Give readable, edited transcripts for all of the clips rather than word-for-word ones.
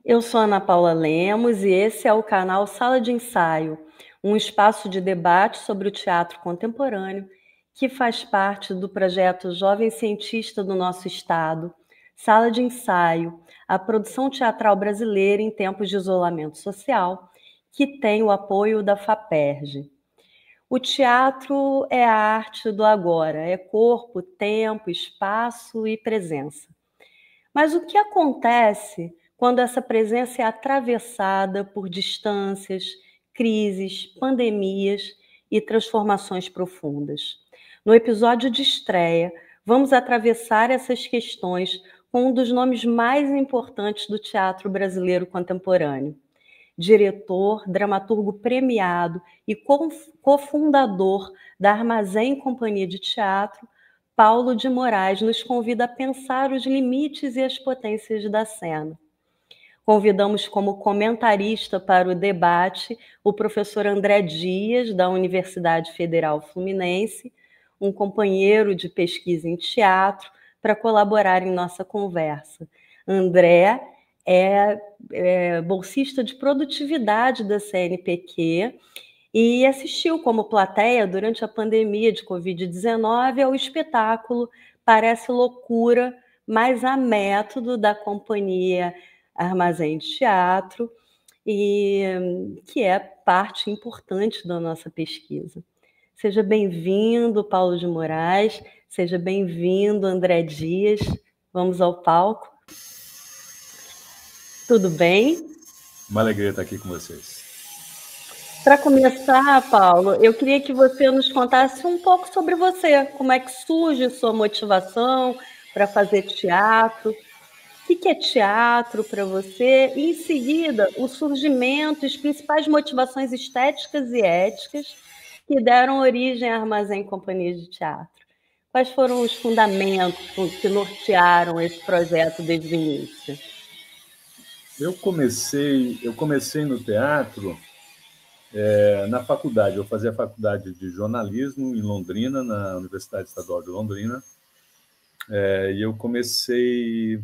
Eu sou Ana Paula Lemos e esse é o canal Sala de Ensaio, um espaço de debate sobre o teatro contemporâneo que faz parte do projeto Jovem Cientista do nosso Estado, Sala de Ensaio, a produção teatral brasileira em tempos de isolamento social, que tem o apoio da FAPERJ. O teatro é a arte do agora, é corpo, tempo, espaço e presença. Mas o que acontece quando essa presença é atravessada por distâncias, crises, pandemias e transformações profundas? No episódio de estreia, vamos atravessar essas questões com um dos nomes mais importantes do teatro brasileiro contemporâneo. Diretor, dramaturgo premiado e cofundador da Armazém Companhia de Teatro, Paulo de Moraes nos convida a pensar os limites e as potências da cena. Convidamos como comentarista para o debate o professor André Dias, da Universidade Federal Fluminense, um companheiro de pesquisa em teatro, para colaborar em nossa conversa. André é bolsista de produtividade da CNPq e assistiu como plateia durante a pandemia de Covid-19 ao espetáculo Parece Loucura, mas há método da companhia Armazém de Teatro, e que é parte importante da nossa pesquisa. Seja bem-vindo, Paulo de Moraes, seja bem-vindo, André Dias. Vamos ao palco. Tudo bem? Uma alegria estar aqui com vocês. Para começar, Paulo, eu queria que você nos contasse um pouco sobre você, como é que surge a sua motivação para fazer teatro, o que é teatro para você, e em seguida o surgimento, as principais motivações estéticas e éticas que deram origem à Armazém Companhia de Teatro. Quais foram os fundamentos que nortearam esse projeto desde o início? Eu comecei no teatro na faculdade. Eu fazia faculdade de jornalismo em Londrina, na Universidade Estadual de Londrina, e eu comecei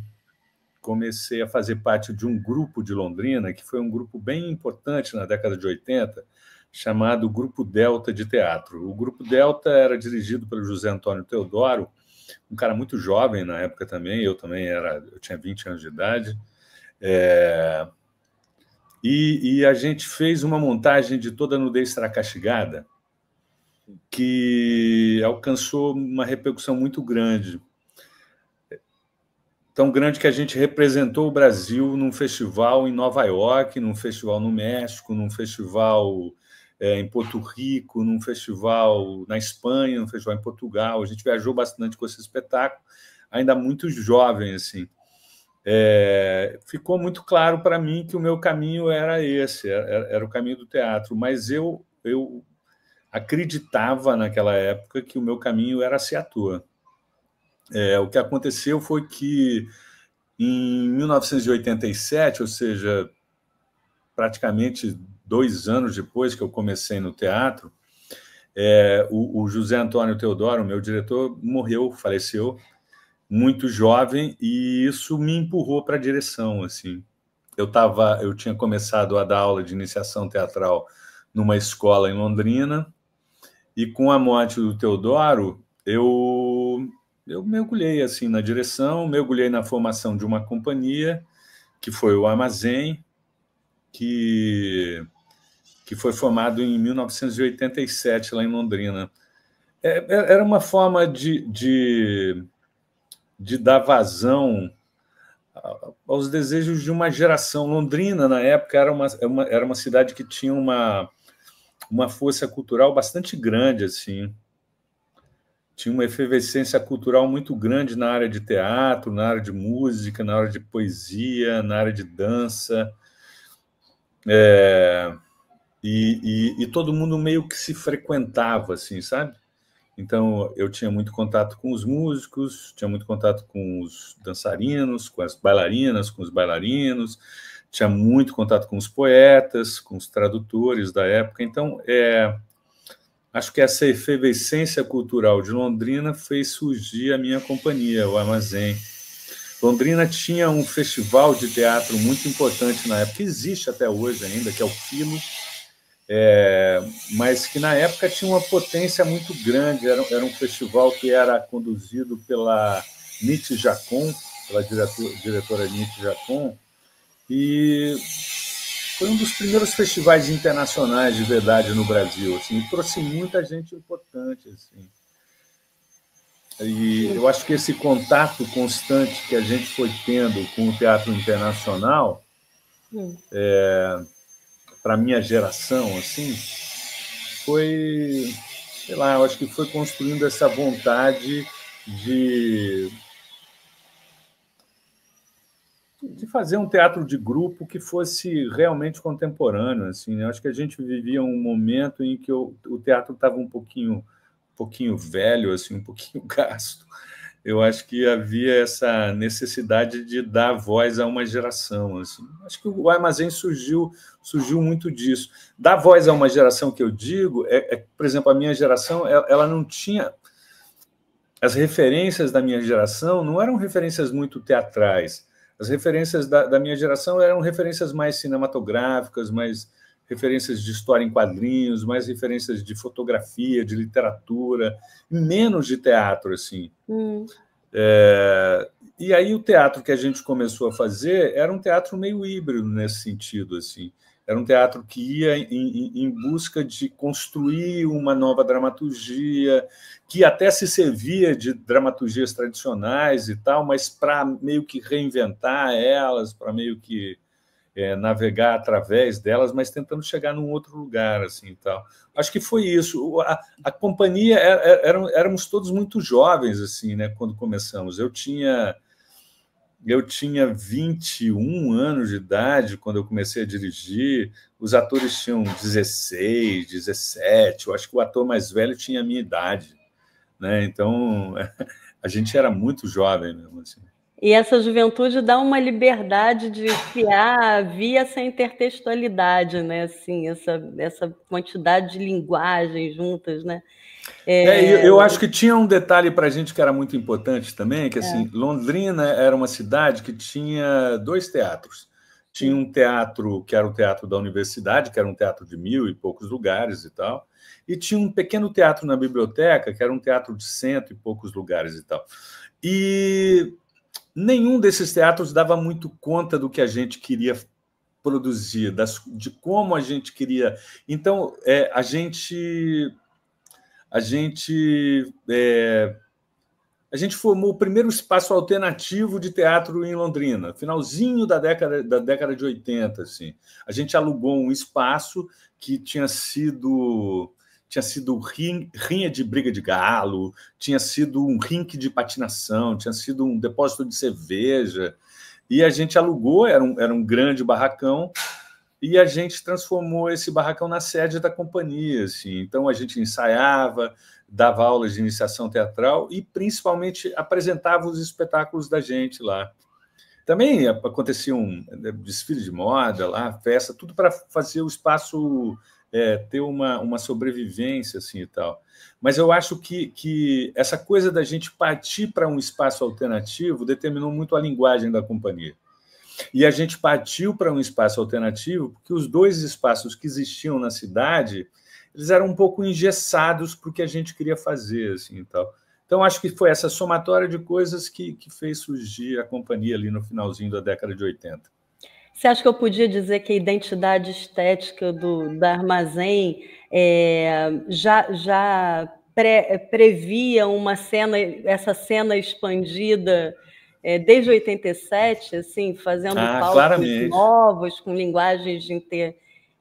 a fazer parte de um grupo de Londrina, que foi um grupo bem importante na década de 80, chamado Grupo Delta de Teatro. O Grupo Delta era dirigido pelo José Antônio Teodoro, um cara muito jovem na época também, eu tinha 20 anos de idade, e a gente fez uma montagem de Toda Nudez Será Castigada, que alcançou uma repercussão muito grande. Tão grande que a gente representou o Brasil num festival em Nova York, num festival no México, num festival em Porto Rico, num festival na Espanha, num festival em Portugal. A gente viajou bastante com esse espetáculo, ainda muito jovem, assim. Ficou muito claro para mim que o meu caminho era esse, era o caminho do teatro, mas eu acreditava naquela época que o meu caminho era ser ator. O que aconteceu foi que em 1987, ou seja, praticamente 2 anos depois que eu comecei no teatro, o José Antônio Teodoro, meu diretor, faleceu muito jovem, e isso me empurrou para a direção, assim. Eu tinha começado a dar aula de iniciação teatral numa escola em Londrina, e com a morte do Teodoro, eu mergulhei assim na direção, mergulhei na formação de uma companhia, que foi o Armazém, que foi formado em 1987, lá em Londrina. Era uma forma de dar vazão aos desejos de uma geração. Londrina, na época, era uma cidade que tinha uma força cultural bastante grande, assim. Tinha uma efervescência cultural muito grande na área de teatro, na área de música, na área de poesia, na área de dança. E todo mundo meio que se frequentava, assim, sabe? Então, eu tinha muito contato com os músicos, tinha muito contato com os dançarinos, com as bailarinas, com os bailarinos, tinha muito contato com os poetas, com os tradutores da época. Então, acho que essa efervescência cultural de Londrina fez surgir a minha companhia, o Armazém. Londrina tinha um festival de teatro muito importante na época, que existe até hoje ainda, que é o Quilo, mas que na época tinha uma potência muito grande. Era um festival que era conduzido pela Nietzsche Jacon, pela diretora Nietzsche Jacon, e foi um dos primeiros festivais internacionais de verdade no Brasil, assim, e trouxe muita gente importante, assim. E eu acho que esse contato constante que a gente foi tendo com o teatro internacional, para a minha geração, assim, foi, sei lá, eu acho que foi construindo essa vontade de fazer um teatro de grupo que fosse realmente contemporâneo, assim, né? Eu acho que a gente vivia um momento em que o teatro estava um pouquinho velho, assim, um pouquinho gasto. Eu acho que havia essa necessidade de dar voz a uma geração, assim. Acho que o Armazém surgiu muito disso. Dar voz a uma geração que eu digo por exemplo, a minha geração, ela não tinha... As referências da minha geração não eram referências muito teatrais. As referências da minha geração eram referências mais cinematográficas, mais referências de história em quadrinhos, mais referências de fotografia, de literatura, menos de teatro, assim. E aí o teatro que a gente começou a fazer era um teatro meio híbrido nesse sentido, assim. Era um teatro que ia em busca de construir uma nova dramaturgia, que até se servia de dramaturgias tradicionais e tal, mas para meio que reinventar elas, para meio que navegar através delas, mas tentando chegar num outro lugar, assim, e tal. Acho que foi isso. A companhia éramos todos muito jovens, assim, né, quando começamos. Eu tinha 21 anos de idade quando eu comecei a dirigir, os atores tinham 16, 17, eu acho que o ator mais velho tinha a minha idade, né? Então, a gente era muito jovem mesmo, assim. E essa juventude dá uma liberdade de criar via essa intertextualidade, né? Assim, essa quantidade de linguagens juntas, né? Eu acho que tinha um detalhe para a gente que era muito importante também, que assim, Londrina era uma cidade que tinha 2 teatros. Tinha um teatro que era o Teatro da Universidade, que era um teatro de 1.000 e poucos lugares e tal, e tinha um pequeno teatro na biblioteca, que era um teatro de 100 e poucos lugares e tal. E nenhum desses teatros dava muito conta do que a gente queria produzir, de como a gente queria. Então, a gente formou o primeiro espaço alternativo de teatro em Londrina, finalzinho da década de 80. Assim. A gente alugou um espaço que tinha sido rinha de briga de galo, tinha sido um rink de patinação, tinha sido um depósito de cerveja, e a gente alugou, era um grande barracão, e a gente transformou esse barracão na sede da companhia. Assim. Então, a gente ensaiava, dava aulas de iniciação teatral e, principalmente, apresentava os espetáculos da gente lá. Também acontecia um desfile de moda lá, festa, tudo para fazer o espaço ter uma sobrevivência assim, e tal. Mas eu acho que essa coisa da gente partir para um espaço alternativo determinou muito a linguagem da companhia. E a gente partiu para um espaço alternativo porque os 2 espaços que existiam na cidade, eles eram um pouco engessados para o que a gente queria fazer, assim, e tal. Então, acho que foi essa somatória de coisas que fez surgir a companhia ali no finalzinho da década de 80. Você acha que eu podia dizer que a identidade estética da Armazém já previa essa cena expandida desde 87, assim, fazendo palcos claramente. novos, com linguagens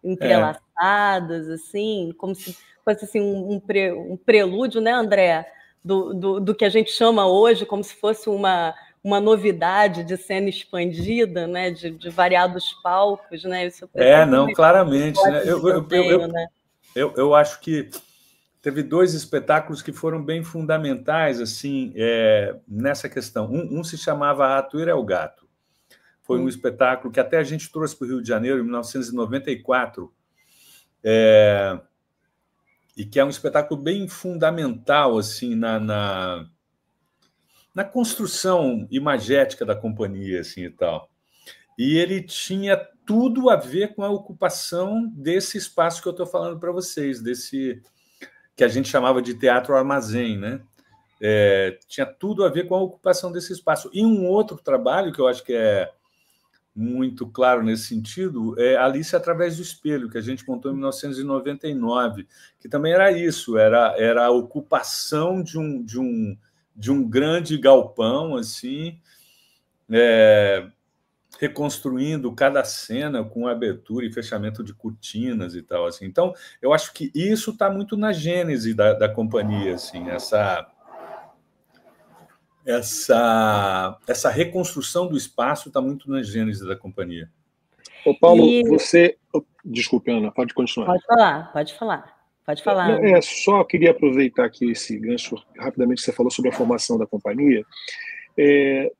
entrelaçadas, assim, como se fosse assim, um prelúdio, né, André, do que a gente chama hoje como se fosse uma novidade de cena expandida, né, de variados palcos, né? Isso não, claramente, né? Né? Eu acho que teve 2 espetáculos que foram bem fundamentais assim nessa questão. Um se chamava A Ratoeira é o Gato. Foi um espetáculo que até a gente trouxe para o Rio de Janeiro em 1994, e que é um espetáculo bem fundamental assim na na construção imagética da companhia, assim, e tal. E ele tinha tudo a ver com a ocupação desse espaço que eu estou falando para vocês, desse que a gente chamava de teatro armazém, né? Tinha tudo a ver com a ocupação desse espaço. E um outro trabalho que eu acho que é muito claro nesse sentido é Alice através do Espelho, que a gente montou em 1999, que também era isso, era a ocupação de um grande galpão, assim, reconstruindo cada cena com abertura e fechamento de cortinas e tal, assim. Então, eu acho que isso está muito na gênese da companhia, assim, essa reconstrução do espaço está muito na gênese da companhia. Ô, Paulo, você... Desculpe, Ana, pode continuar. Pode falar. Só queria aproveitar aqui esse gancho rapidamente que você falou sobre a formação da companhia.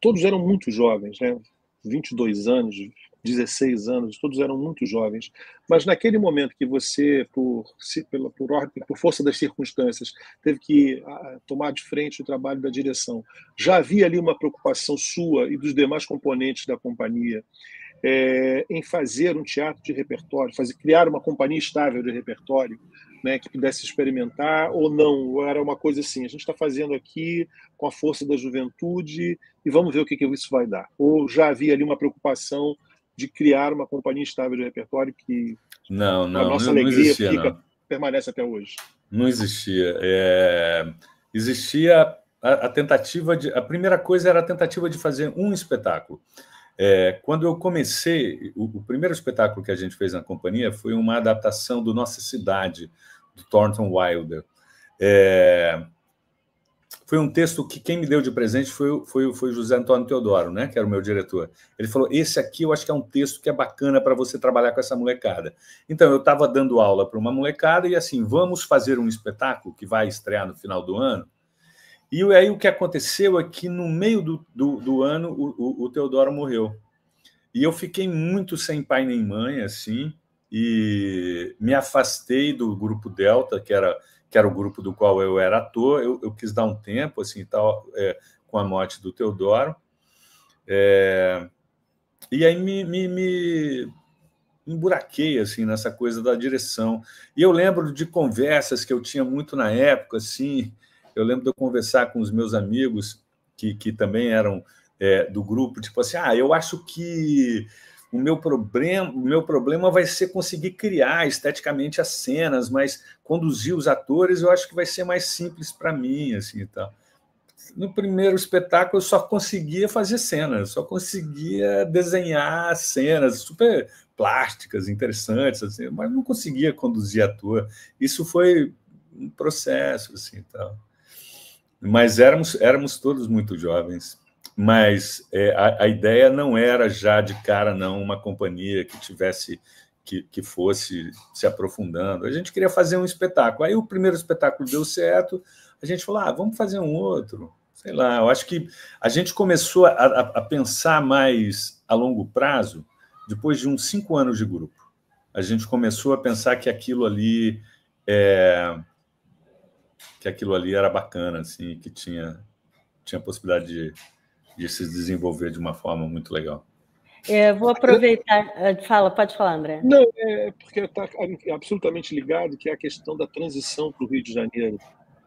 Todos eram muito jovens, né? 22 anos, 16 anos, todos eram muito jovens. Mas naquele momento que você, por força das circunstâncias, teve que tomar de frente o trabalho da direção, já havia ali uma preocupação sua e dos demais componentes da companhia em fazer um teatro de repertório, criar uma companhia estável de repertório, né, que pudesse experimentar, ou não? Ou era uma coisa assim, a gente está fazendo aqui com a força da juventude e vamos ver o que isso vai dar? Ou já havia ali uma preocupação de criar uma companhia estável de repertório que a nossa alegria permanece até hoje? Não existia. Existia a tentativa de... A primeira coisa era a tentativa de fazer um espetáculo. Quando eu comecei, o primeiro espetáculo que a gente fez na companhia foi uma adaptação do Nossa Cidade, do Thornton Wilder. Foi um texto que quem me deu de presente foi o José Antônio Teodoro, né, que era o meu diretor. Ele falou, esse aqui eu acho que é um texto que é bacana para você trabalhar com essa molecada. Então, eu estava dando aula para uma molecada e assim, vamos fazer um espetáculo que vai estrear no final do ano. E aí o que aconteceu é que no meio do ano o Teodoro morreu. E eu fiquei muito sem pai nem mãe, assim, e me afastei do grupo Delta, que era o grupo do qual eu era ator. Eu quis dar um tempo, assim, tal, com a morte do Teodoro. E aí me emburaquei, assim, nessa coisa da direção. E eu lembro de conversas que eu tinha muito na época, assim. Eu lembro de eu conversar com os meus amigos que também eram do grupo, tipo assim, eu acho que o meu problema vai ser conseguir criar esteticamente as cenas, mas conduzir os atores eu acho que vai ser mais simples para mim, assim, e tal. No primeiro espetáculo eu só conseguia fazer cenas, só conseguia desenhar cenas super plásticas, interessantes, assim, mas não conseguia conduzir ator. Isso foi um processo, assim, tal. Mas éramos todos muito jovens. Mas a ideia não era já de cara, não, uma companhia que tivesse que fosse se aprofundando. A gente queria fazer um espetáculo. Aí o primeiro espetáculo deu certo, a gente falou, vamos fazer um outro. Sei lá, eu acho que a gente começou a pensar mais a longo prazo depois de uns 5 anos de grupo. A gente começou a pensar que aquilo ali era bacana, assim, que tinha possibilidade de se desenvolver de uma forma muito legal. Vou aproveitar... Pode falar, André. Não, porque está absolutamente ligado, que é a questão da transição para o Rio de Janeiro.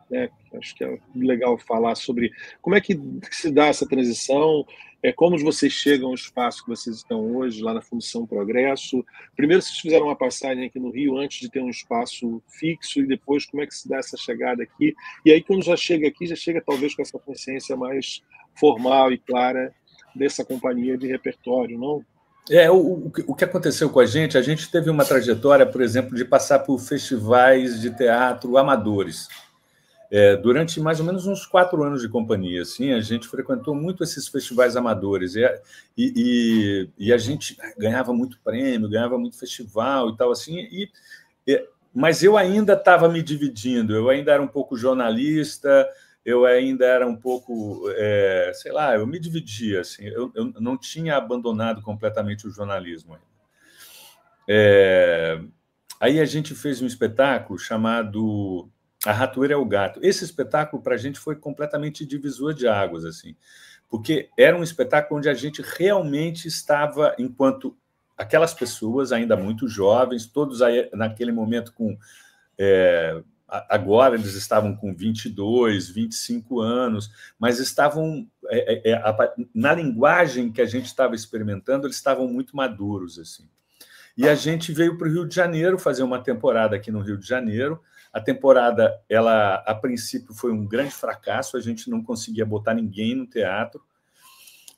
Né? Acho que é legal falar sobre como é que se dá essa transição, como vocês chegam ao espaço que vocês estão hoje, lá na Fundição Progresso. Primeiro, vocês fizeram uma passagem aqui no Rio antes de ter um espaço fixo, e depois como é que se dá essa chegada aqui. E aí, quando já chega aqui, já chega talvez com essa consciência mais formal e clara dessa companhia de repertório, não? O que aconteceu com a gente teve uma trajetória, por exemplo, de passar por festivais de teatro amadores. Durante mais ou menos uns 4 anos de companhia, assim, a gente frequentou muito esses festivais amadores e a gente ganhava muito prêmio, ganhava muito festival e tal, assim, mas eu ainda estava me dividindo, eu ainda era um pouco jornalista, eu ainda era um pouco, sei lá, eu me dividia, assim, eu não tinha abandonado completamente o jornalismo ainda. Aí a gente fez um espetáculo chamado A Ratoeira é o Gato. Esse espetáculo, para a gente, foi completamente divisor de águas, assim, porque era um espetáculo onde a gente realmente estava, enquanto aquelas pessoas ainda muito jovens, todos aí, naquele momento com... agora eles estavam com 22, 25 anos, mas estavam, na linguagem que a gente estava experimentando, eles estavam muito maduros, assim. E a gente veio para o Rio de Janeiro fazer uma temporada aqui no Rio de Janeiro. A temporada, ela, a princípio, foi um grande fracasso, a gente não conseguia botar ninguém no teatro,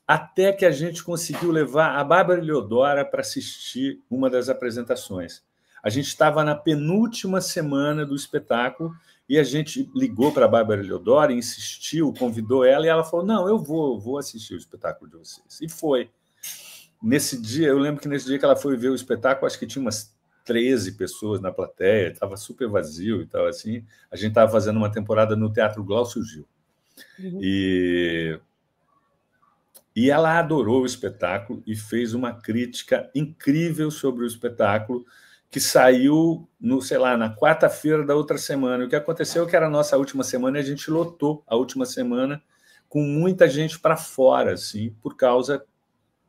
até que a gente conseguiu levar a Bárbara Eliodora para assistir uma das apresentações. A gente estava na penúltima semana do espetáculo e a gente ligou para a Bárbara Eliodora, insistiu, convidou ela, e ela falou, não, eu vou assistir o espetáculo de vocês. E foi. Nesse dia, eu lembro que nesse dia que ela foi ver o espetáculo, acho que tinha umas 13 pessoas na plateia, estava super vazio e tal, assim. A gente estava fazendo uma temporada no Teatro Glaucio Gil. Uhum. E ela adorou o espetáculo e fez uma crítica incrível sobre o espetáculo, que saiu, sei lá, na quarta-feira da outra semana. O que aconteceu é que era a nossa última semana e a gente lotou a última semana com muita gente para fora, assim, por causa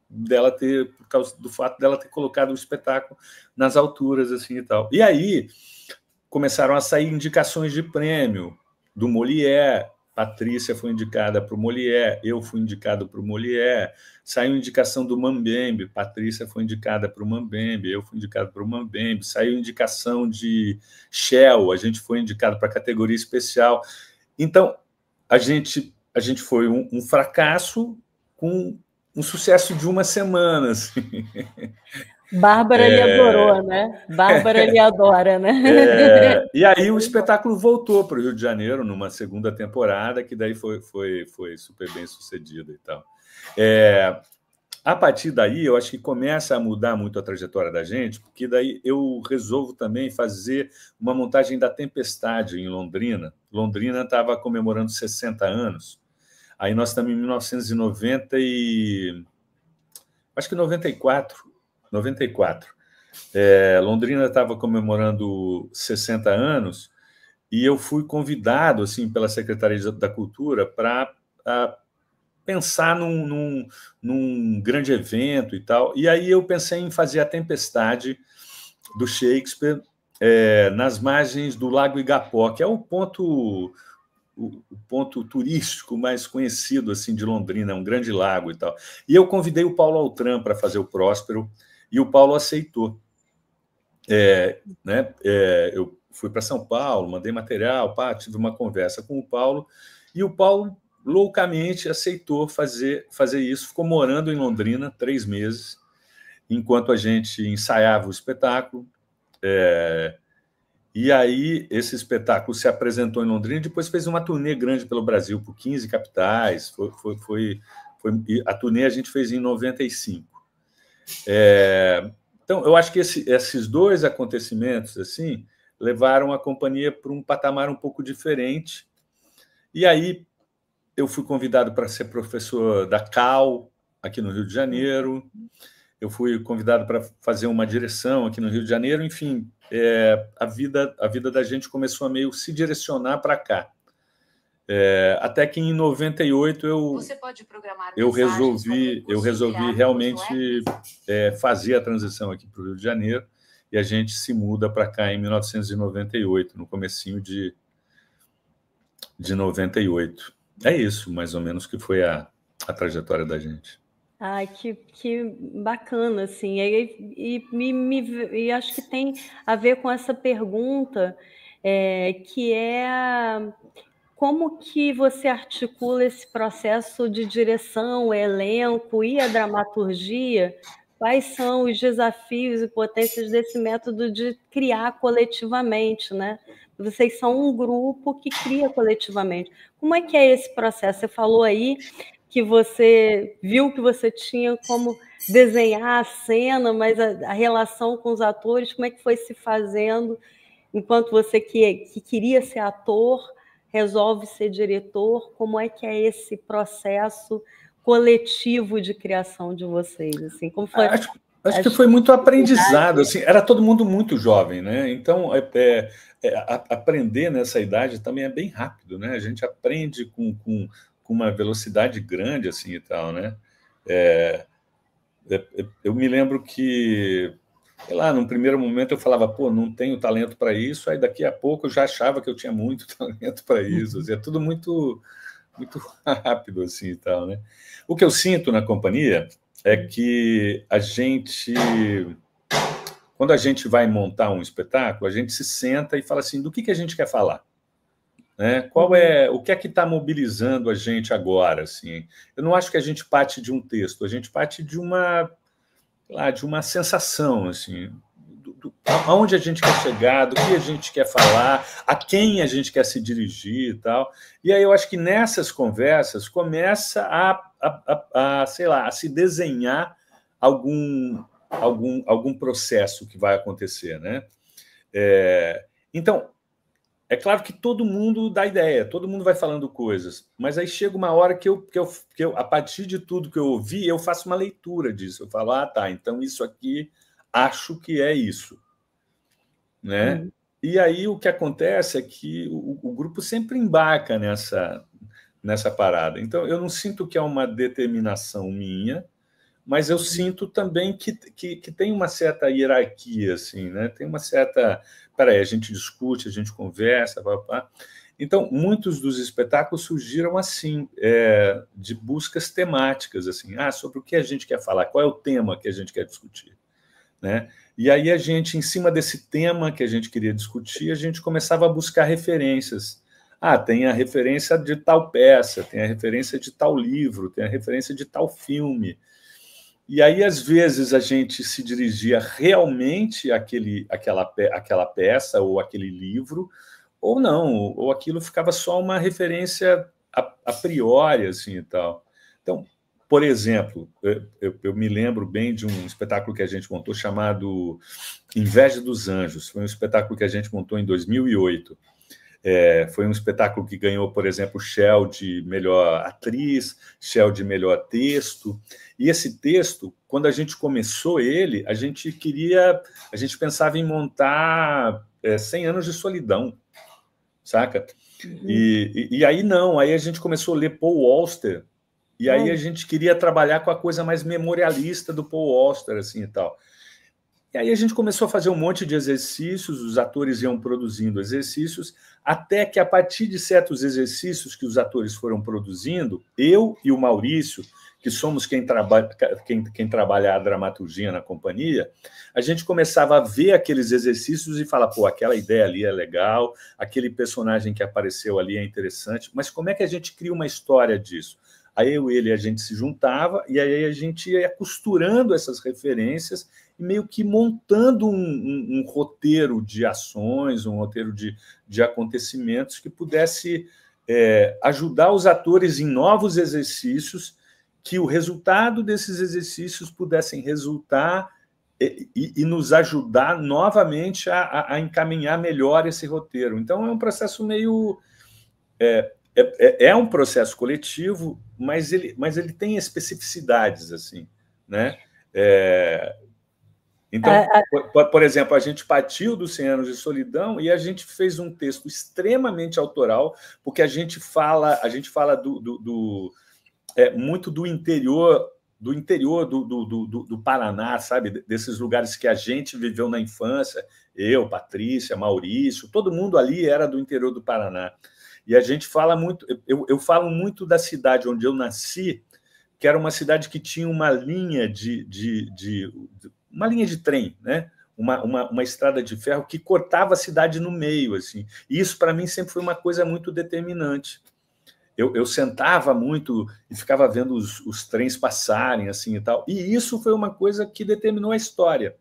do fato dela ter colocado o espetáculo nas alturas, assim, e tal. E aí começaram a sair indicações de prêmio do Molière. Patrícia foi indicada para o Molière, eu fui indicado para o Molière, saiu indicação do Mambembe, Patrícia foi indicada para o Mambembe, eu fui indicado para o Mambembe, saiu indicação de Shell, a gente foi indicado para a categoria especial. Então, a gente foi um fracasso com um sucesso de uma semana, assim. Bárbara lhe adorou, né? Bárbara lhe adora, né? E aí o espetáculo voltou para o Rio de Janeiro numa segunda temporada, que daí foi super bem sucedida e tal. A partir daí, eu acho que começa a mudar muito a trajetória da gente, porque daí eu resolvo também fazer uma montagem da Tempestade em Londrina. Londrina estava comemorando 60 anos. Aí nós estamos em 1990 e... acho que 94. Londrina estava comemorando 60 anos e eu fui convidado, assim, pela Secretaria da Cultura para pensar num grande evento e tal. E aí eu pensei em fazer a Tempestade do Shakespeare nas margens do Lago Igapó, que é o ponto turístico mais conhecido, assim, de Londrina, um grande lago e tal. E eu convidei o Paulo Altran para fazer o Próspero, e o Paulo aceitou. Eu fui para São Paulo, mandei material, tive uma conversa com o Paulo, e o Paulo loucamente aceitou fazer isso, ficou morando em Londrina 3 meses, enquanto a gente ensaiava o espetáculo. E aí esse espetáculo se apresentou em Londrina e depois fez uma turnê grande pelo Brasil, por 15 capitais. A turnê a gente fez em 95. Então, eu acho que esses dois acontecimentos assim levaram a companhia para um patamar um pouco diferente. E aí eu fui convidado para ser professor da CAL, aqui no Rio de Janeiro. Eu fui convidado para fazer uma direção aqui no Rio de Janeiro. Enfim, a vida da gente começou a meio se direcionar para cá. Até que em 98 eu resolvi realmente fazer a transição aqui para o Rio de Janeiro, e a gente se muda para cá em 1998, no comecinho de 98. É isso, mais ou menos, que foi a trajetória da gente. Ai, que bacana, assim. E acho que tem a ver com essa pergunta, que é como que você articula esse processo de direção, o elenco e a dramaturgia? Quais são os desafios e potências desse método de criar coletivamente, né? Vocês são um grupo que cria coletivamente. Como é que é esse processo? Você falou aí que você viu que você tinha como desenhar a cena, mas a relação com os atores, como é que foi se fazendo enquanto você que queria ser ator resolve ser diretor? Como é que é esse processo coletivo de criação de vocês? Assim, como foi? Acho que foi muito aprendizado, assim, era todo mundo muito jovem, né? Então, aprender nessa idade também é bem rápido, né? A gente aprende com uma velocidade grande, assim, e tal, né? Eu me lembro que, sei lá, num primeiro momento eu falava, pô, não tenho talento para isso, aí daqui a pouco eu já achava que eu tinha muito talento para isso, assim, é tudo muito, muito rápido, assim, e tal, né? O que eu sinto na companhia é que quando a gente vai montar um espetáculo, a gente se senta e fala assim, do que a gente quer falar? Né? O que é que está mobilizando a gente agora? Assim? Eu não acho que a gente parte de um texto, a gente parte de uma sensação, assim, aonde a gente quer chegar, do que a gente quer falar, a quem a gente quer se dirigir e tal. E aí eu acho que nessas conversas começa sei lá, a se desenhar algum processo que vai acontecer, né? Então, é claro que todo mundo dá ideia, todo mundo vai falando coisas, mas aí chega uma hora que eu, a partir de tudo que eu ouvi, eu faço uma leitura disso. Eu falo, tá, então isso aqui, acho que é isso. Né? E aí o que acontece é que o grupo sempre embarca nessa parada. Então, eu não sinto que é uma determinação minha, mas eu sinto também que tem uma certa hierarquia, assim, né? Tem uma certa... Peraí, a gente discute, a gente conversa, papá. Então, muitos dos espetáculos surgiram assim, de buscas temáticas, assim, sobre o que a gente quer falar, qual é o tema que a gente quer discutir, né? E aí a gente, em cima desse tema que a gente queria discutir, a gente começava a buscar referências. Tem a referência de tal peça, tem a referência de tal livro, tem a referência de tal filme. E aí, às vezes, a gente se dirigia realmente àquela peça ou aquele livro, ou não, ou aquilo ficava só uma referência a priori, assim, e tal. Então, por exemplo, eu me lembro bem de um espetáculo que a gente montou chamado Inveja dos Anjos. Foi um espetáculo que a gente montou em 2008. Foi um espetáculo que ganhou, por exemplo, Shell de melhor atriz, Shell de melhor texto. E esse texto, quando a gente começou ele, a gente pensava em montar 100 anos de solidão, saca? E aí não, aí a gente começou a ler Paul Auster, e aí a gente queria trabalhar com a coisa mais memorialista do Paul Auster, assim, e tal. E aí a gente começou a fazer um monte de exercícios, os atores iam produzindo exercícios, até que a partir de certos exercícios que os atores foram produzindo, eu e o Maurício, que somos quem trabalha a dramaturgia na companhia, a gente começava a ver aqueles exercícios e falar, pô, aquela ideia ali é legal, aquele personagem que apareceu ali é interessante, mas como é que a gente cria uma história disso? Aí eu e ele, a gente se juntava e aí a gente ia costurando essas referências e meio que montando um roteiro de ações, um roteiro de acontecimentos que pudesse ajudar os atores em novos exercícios, que o resultado desses exercícios pudessem resultar e nos ajudar novamente a encaminhar melhor esse roteiro. Então, é um processo meio... É um processo coletivo, mas ele tem especificidades, assim, né? Então, por exemplo, a gente partiu dos 100 anos de solidão e a gente fez um texto extremamente autoral, porque a gente fala muito do interior do Paraná, sabe? Desses lugares que a gente viveu na infância, eu, Patrícia, Maurício, todo mundo ali era do interior do Paraná. E a gente fala muito, eu falo muito da cidade onde eu nasci, que era uma cidade que tinha uma linha uma linha de trem, né? Uma estrada de ferro que cortava a cidade no meio, assim. E isso, para mim, sempre foi uma coisa muito determinante. Eu sentava muito e ficava vendo os trens passarem, assim, e tal. E isso foi uma coisa que determinou a história.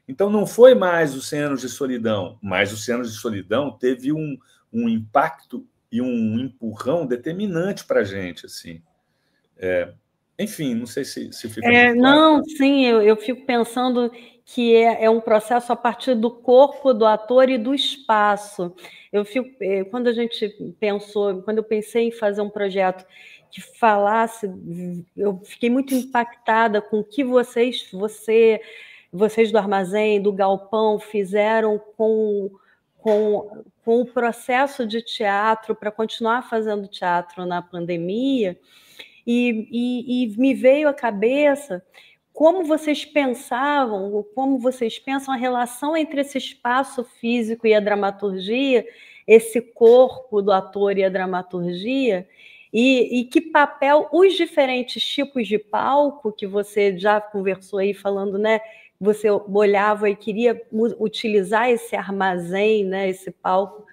Então, não foi mais os 100 anos de solidão, mas os 100 anos de solidão teve um impacto e um empurrão determinante para a gente, assim. Enfim, não sei se fica muito claro. Não, sim, eu fico pensando que é um processo a partir do corpo do ator e do espaço. Quando eu pensei em fazer um projeto que falasse. Eu fiquei muito impactada com o que vocês do Armazém, do Galpão, fizeram com o processo de teatro para continuar fazendo teatro na pandemia, e me veio à cabeça como vocês pensavam, como vocês pensam a relação entre esse espaço físico e a dramaturgia, esse corpo do ator e a dramaturgia, e que papel os diferentes tipos de palco, que você já conversou aí falando, né? Você olhava e queria utilizar esse armazém, né, esse palco,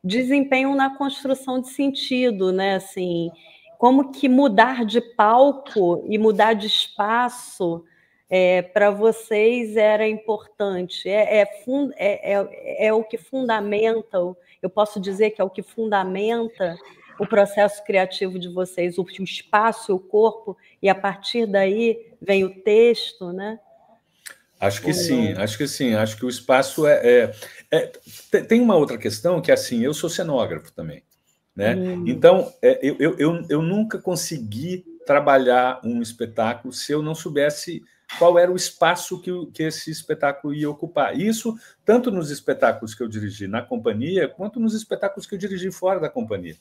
desempenham na construção de sentido, né? Assim, como que mudar de palco e mudar de espaço para vocês era importante. É o que fundamenta, eu posso dizer que é o que fundamenta o processo criativo de vocês, o espaço, o corpo, e a partir daí vem o texto, né? Acho que sim, acho que sim. Acho que o espaço tem uma outra questão que, assim, eu sou cenógrafo também, né? Então, eu nunca consegui trabalhar um espetáculo se eu não soubesse qual era o espaço que esse espetáculo ia ocupar. Isso tanto nos espetáculos que eu dirigi na companhia, quanto nos espetáculos que eu dirigi fora da companhia.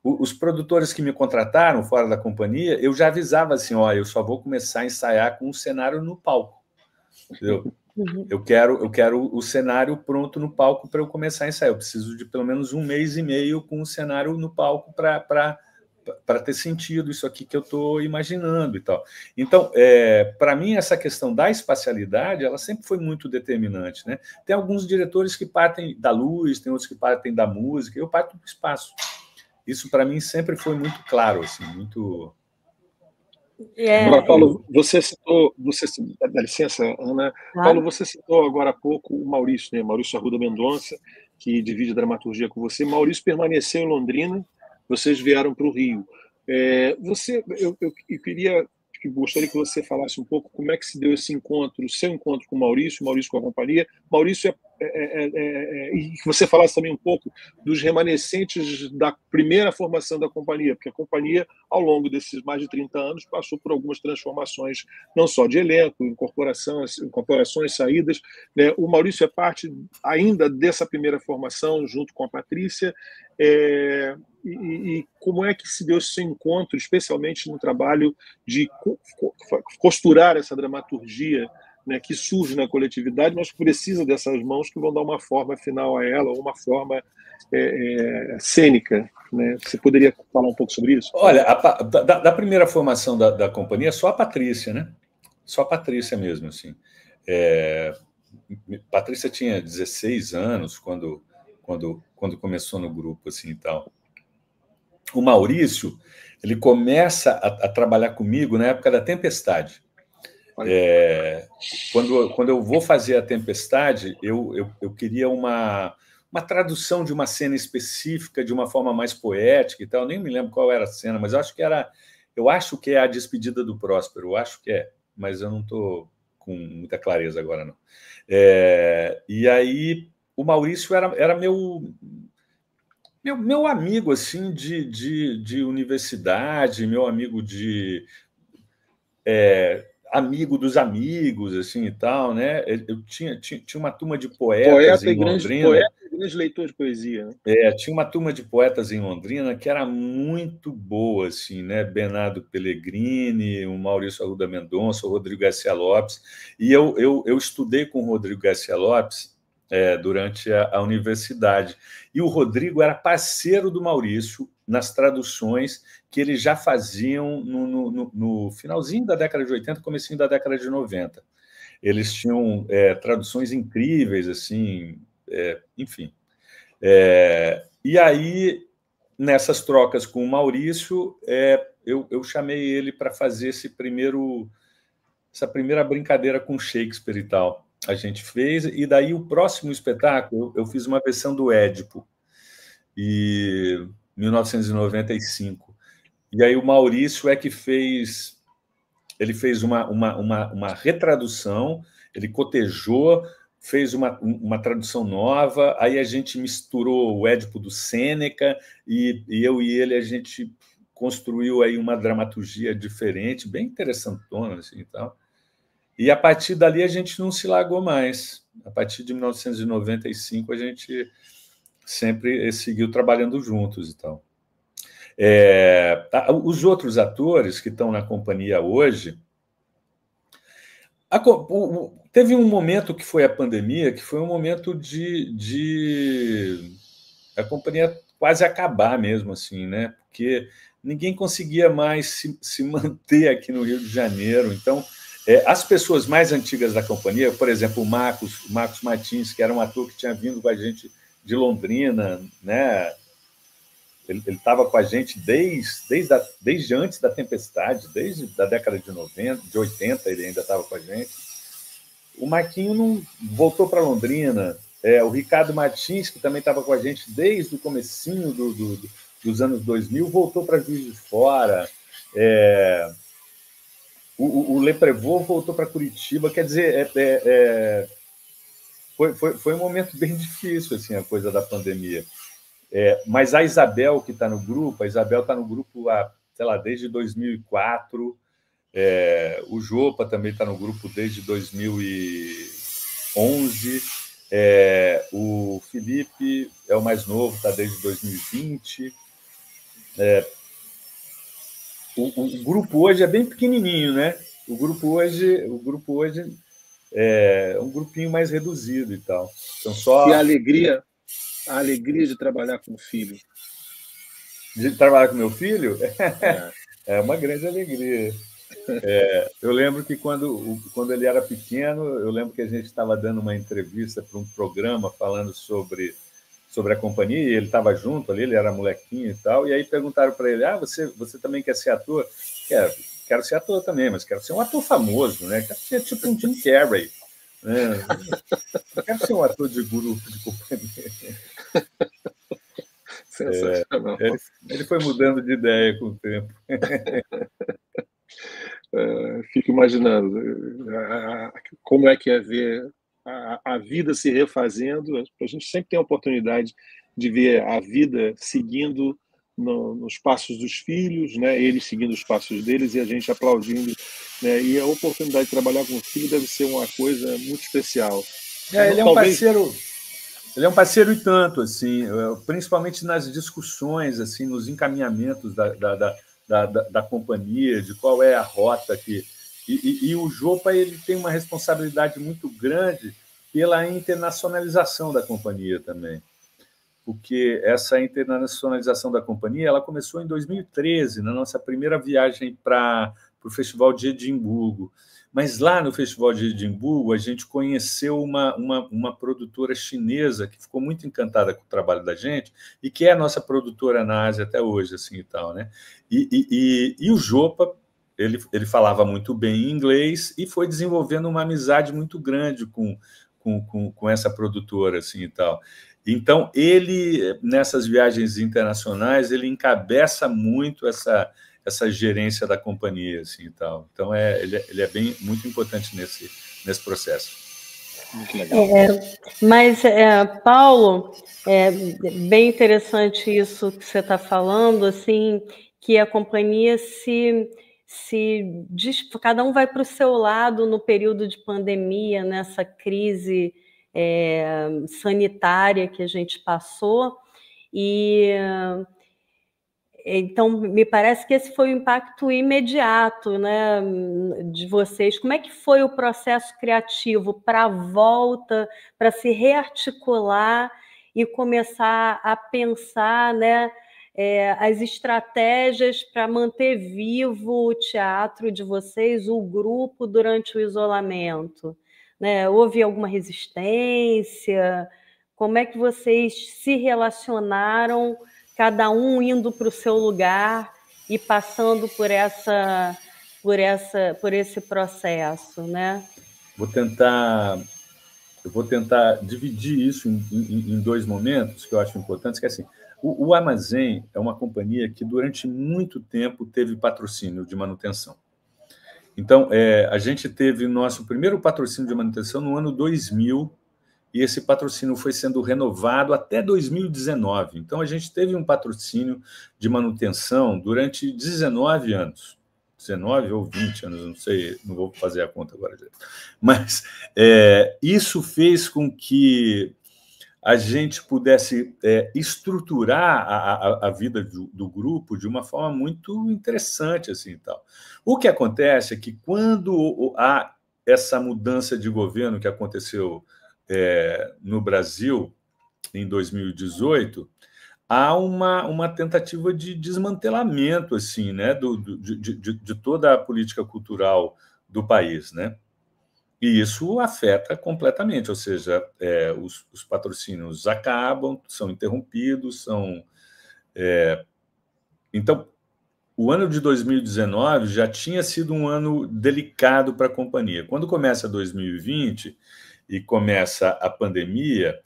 Os produtores que me contrataram fora da companhia, eu já avisava assim, ó, eu só vou começar a ensaiar com um cenário no palco. Eu quero o cenário pronto no palco para eu começar a ensaiar. Eu preciso de pelo menos 1 mês e meio com o cenário no palco para ter sentido isso aqui que eu estou imaginando e tal. Então, para mim, essa questão da espacialidade, ela sempre foi muito determinante, né? Tem alguns diretores que partem da luz, tem outros que partem da música, eu parto do espaço. Isso, para mim, sempre foi muito claro, assim, muito... Agora, Paulo, dá licença, Ana. Paulo, você citou agora há pouco o Maurício, né? Maurício Arruda Mendonça, que divide a dramaturgia com você. Maurício permaneceu em Londrina, vocês vieram para o Rio. Eu gostaria que você falasse um pouco como é que se deu esse encontro, o seu encontro com o Maurício com a companhia. Maurício, e que você falasse também um pouco dos remanescentes da primeira formação da companhia, porque a companhia, ao longo desses mais de 30 anos, passou por algumas transformações, não só de elenco, incorporações, saídas, né? O Maurício é parte ainda dessa primeira formação, junto com a Patrícia, e como é que se deu esse encontro, especialmente no trabalho de costurar essa dramaturgia, né, que surge na coletividade, mas precisa dessas mãos que vão dar uma forma final a ela, ou uma forma cênica, né? Você poderia falar um pouco sobre isso? Olha, da primeira formação da companhia, só a Patrícia, né? Só a Patrícia mesmo, assim. Patrícia tinha 16 anos quando começou no grupo, assim, e tal. O Maurício, ele começa a trabalhar comigo na época da Tempestade. Quando eu vou fazer a Tempestade, eu queria uma tradução de uma cena específica, de uma forma mais poética e tal. Eu nem me lembro qual era a cena, mas eu acho que é a despedida do Próspero, eu acho que é, mas eu não estou com muita clareza agora, não. E aí, o Maurício era meu amigo, assim, de universidade, meu amigo amigo dos amigos, assim, e tal, né? Eu tinha uma turma de poetas em Londrina. Poeta e grande leitor de poesia, né? Tinha uma turma de poetas em Londrina que era muito boa, assim, né? Bernardo Pellegrini, o Maurício Arruda Mendonça, o Rodrigo Garcia Lopes. E eu estudei com o Rodrigo Garcia Lopes durante a universidade. E o Rodrigo era parceiro do Maurício nas traduções que eles já faziam no finalzinho da década de 80, comecinho da década de 90. Eles tinham traduções incríveis, assim, enfim. E aí, nessas trocas com o Maurício, eu chamei ele para fazer essa primeira brincadeira com Shakespeare e tal. A gente fez, e daí o próximo espetáculo, eu fiz uma versão do Édipo, em 1995. E aí o Maurício que fez... Ele fez uma retradução, ele cotejou, fez uma tradução nova, aí a gente misturou o Édipo do Sêneca, e eu e ele, a gente construiu aí uma dramaturgia diferente, bem interessantona, assim, e tal. E a partir dali a gente não se largou mais. A partir de 1995 a gente sempre seguiu trabalhando juntos e tal. Os outros atores que estão na companhia hoje, teve um momento que foi a pandemia, que foi um momento de a companhia quase acabar mesmo, assim, né? Porque ninguém conseguia mais se manter aqui no Rio de Janeiro. Então, as pessoas mais antigas da companhia, por exemplo, o Marcos Martins, que era um ator que tinha vindo com a gente de Londrina, né? Ele estava com a gente desde antes da Tempestade, desde a década de 90, de 80, ele ainda estava com a gente. O Marquinho não voltou para Londrina. O Ricardo Martins, que também estava com a gente desde o comecinho dos anos 2000, voltou para Juiz de Fora. O Leprevaux voltou para Curitiba. Quer dizer, foi um momento bem difícil, assim, a coisa da pandemia. Mas a Isabel, que está no grupo, sei lá, desde 2004. O Jopa também está no grupo desde 2011. O Felipe é o mais novo, está desde 2020. O grupo hoje é bem pequenininho, né? O grupo hoje é um grupinho mais reduzido e tal. Então, E a alegria de trabalhar com o filho. De trabalhar com meu filho? É uma grande alegria. Eu lembro que quando ele era pequeno, eu lembro que a gente estava dando uma entrevista para um programa falando sobre a companhia, e ele estava junto ali, ele era molequinho e tal, e aí perguntaram para ele, você também quer ser ator? Quero ser ator também, mas quero ser um ator famoso, né? Quero ser tipo um Jim Carrey. Né? Não quero ser um ator de grupo, de companhia. Sensacional. Ele foi mudando de ideia com o tempo. Fico imaginando como é que é ver a vida se refazendo. A gente sempre tem a oportunidade de ver a vida seguindo nos passos dos filhos, né? Eles seguindo os passos deles e a gente aplaudindo, né? E a oportunidade de trabalhar com o filho deve ser uma coisa muito especial. Ele é um parceiro. Ele é um parceiro e tanto, assim, principalmente nas discussões, assim, nos encaminhamentos da companhia, de qual é a rota que... E o Jopa, ele tem uma responsabilidade muito grande pela internacionalização da companhia também, porque essa internacionalização da companhia ela começou em 2013, na nossa primeira viagem para o Festival de Edimburgo. Mas lá no Festival de Edimburgo, a gente conheceu uma produtora chinesa que ficou muito encantada com o trabalho da gente e que é a nossa produtora na Ásia até hoje, assim e tal, né? E o Jopa, ele falava muito bem inglês e foi desenvolvendo uma amizade muito grande com essa produtora, assim e tal. Então, ele, nessas viagens internacionais, ele encabeça muito essa gerência da companhia, assim, e tal. Então, ele é muito importante nesse processo. Muito legal. Mas, Paulo, bem interessante isso que você está falando, assim, que a companhia cada um vai para o seu lado no período de pandemia, nessa crise sanitária que a gente passou, e então me parece que esse foi o impacto imediato, né, de vocês. Como é que foi o processo criativo para a volta, para se rearticular e começar a pensar, né, as estratégias para manter vivo o teatro de vocês, o grupo, durante o isolamento? Né? Houve alguma resistência? Como é que vocês se relacionaram, cada um indo para o seu lugar e passando por esse processo, né? Eu vou tentar dividir isso em dois momentos que eu acho importantes, que é assim, o Armazém é uma companhia que durante muito tempo teve patrocínio de manutenção. Então, a gente teve nosso primeiro patrocínio de manutenção no ano 2000, e esse patrocínio foi sendo renovado até 2019. Então, a gente teve um patrocínio de manutenção durante 19 anos. 19 ou 20 anos, não sei, não vou fazer a conta agora. Mas isso fez com que a gente pudesse estruturar a vida do grupo de uma forma muito interessante. Assim, tal. O que acontece é que quando há essa mudança de governo que aconteceu no Brasil em 2018, há uma tentativa de desmantelamento assim, né, de toda a política cultural do país, né? E isso afeta completamente, ou seja, os patrocínios acabam, são interrompidos, Então, o ano de 2019 já tinha sido um ano delicado para a companhia. Quando começa 2020 e começa a pandemia,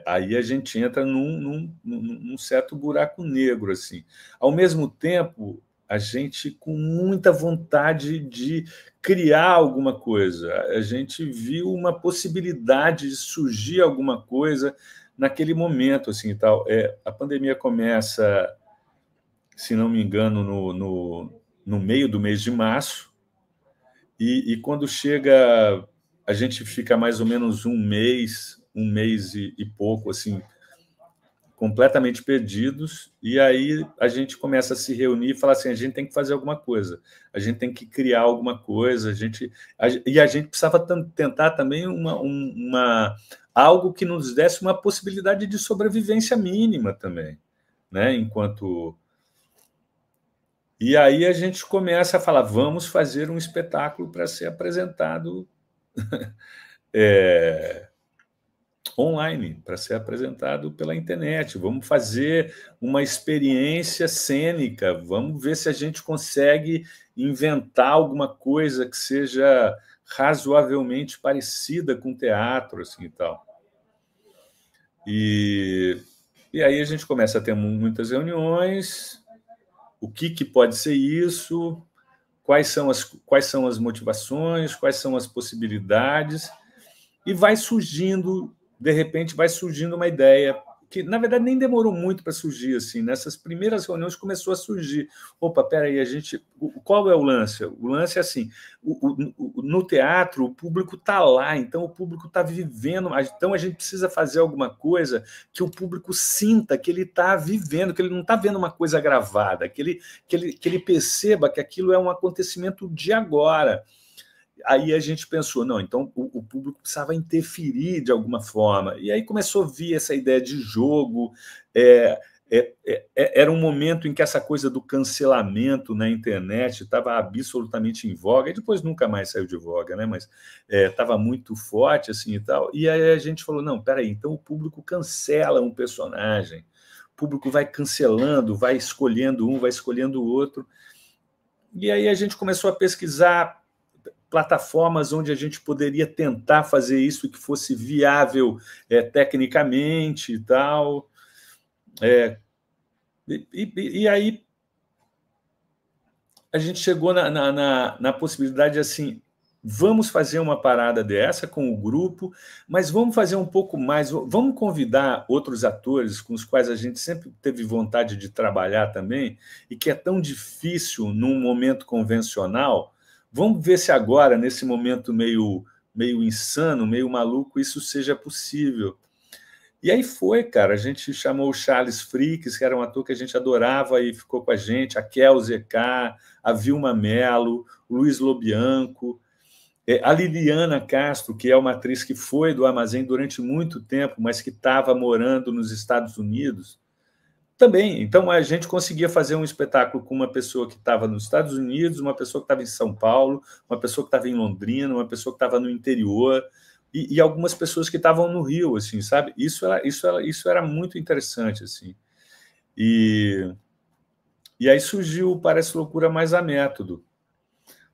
aí a gente entra num certo buraco negro, assim. Ao mesmo tempo, a gente com muita vontade de criar alguma coisa. A gente viu uma possibilidade de surgir alguma coisa naquele momento, assim, tal. A pandemia começa, se não me engano, no meio do mês de março, e quando chega, a gente fica mais ou menos um mês e pouco, assim, completamente perdidos, e aí a gente começa a se reunir e falar assim, a gente tem que fazer alguma coisa, a gente tem que criar alguma coisa, e a gente precisava tentar também algo que nos desse uma possibilidade de sobrevivência mínima também, né? E aí a gente começa a falar, vamos fazer um espetáculo para ser apresentado online, para ser apresentado pela internet. Vamos fazer uma experiência cênica, vamos ver se a gente consegue inventar alguma coisa que seja razoavelmente parecida com teatro, assim, e tal. E aí a gente começa a ter muitas reuniões, o que pode ser isso, quais são as motivações, quais são as possibilidades, e vai surgindo, de repente, uma ideia que, na verdade, nem demorou muito para surgir. Assim, nessas primeiras reuniões começou a surgir. Opa, peraí, qual é o lance? O lance é assim, no teatro o público está lá, então o público está vivendo, então a gente precisa fazer alguma coisa que o público sinta que ele está vivendo, que ele não está vendo uma coisa gravada, que ele perceba que aquilo é um acontecimento de agora. Aí a gente pensou, não, então o público precisava interferir de alguma forma. E aí começou a vir essa ideia de jogo. Era um momento em que essa coisa do cancelamento na internet estava absolutamente em voga, e depois nunca mais saiu de voga, né? Mas estava muito forte assim e tal. E aí a gente falou, não, peraí, então o público cancela um personagem, o público vai cancelando, vai escolhendo um, vai escolhendo o outro. E aí a gente começou a pesquisar plataformas onde a gente poderia tentar fazer isso que fosse viável tecnicamente e tal. E aí a gente chegou na possibilidade assim, vamos fazer uma parada dessa com o grupo, mas vamos fazer um pouco mais, vamos convidar outros atores com os quais a gente sempre teve vontade de trabalhar também, e que é tão difícil num momento convencional. Vamos ver se agora, nesse momento meio insano, meio maluco, isso seja possível. E aí foi, cara, a gente chamou o Charles Fricks, que era um ator que a gente adorava e ficou com a gente, a Kel Zecar, a Vilma Mello, o Luiz Lobianco, a Liliana Castro, que é uma atriz que foi do Armazém durante muito tempo, mas que estava morando nos Estados Unidos. Também, então a gente conseguia fazer um espetáculo com uma pessoa que estava nos Estados Unidos, uma pessoa que estava em São Paulo, uma pessoa que estava em Londrina, uma pessoa que estava no interior, e algumas pessoas que estavam no Rio, assim, sabe? Isso era muito interessante, assim. E aí surgiu, parece loucura, mas a Método.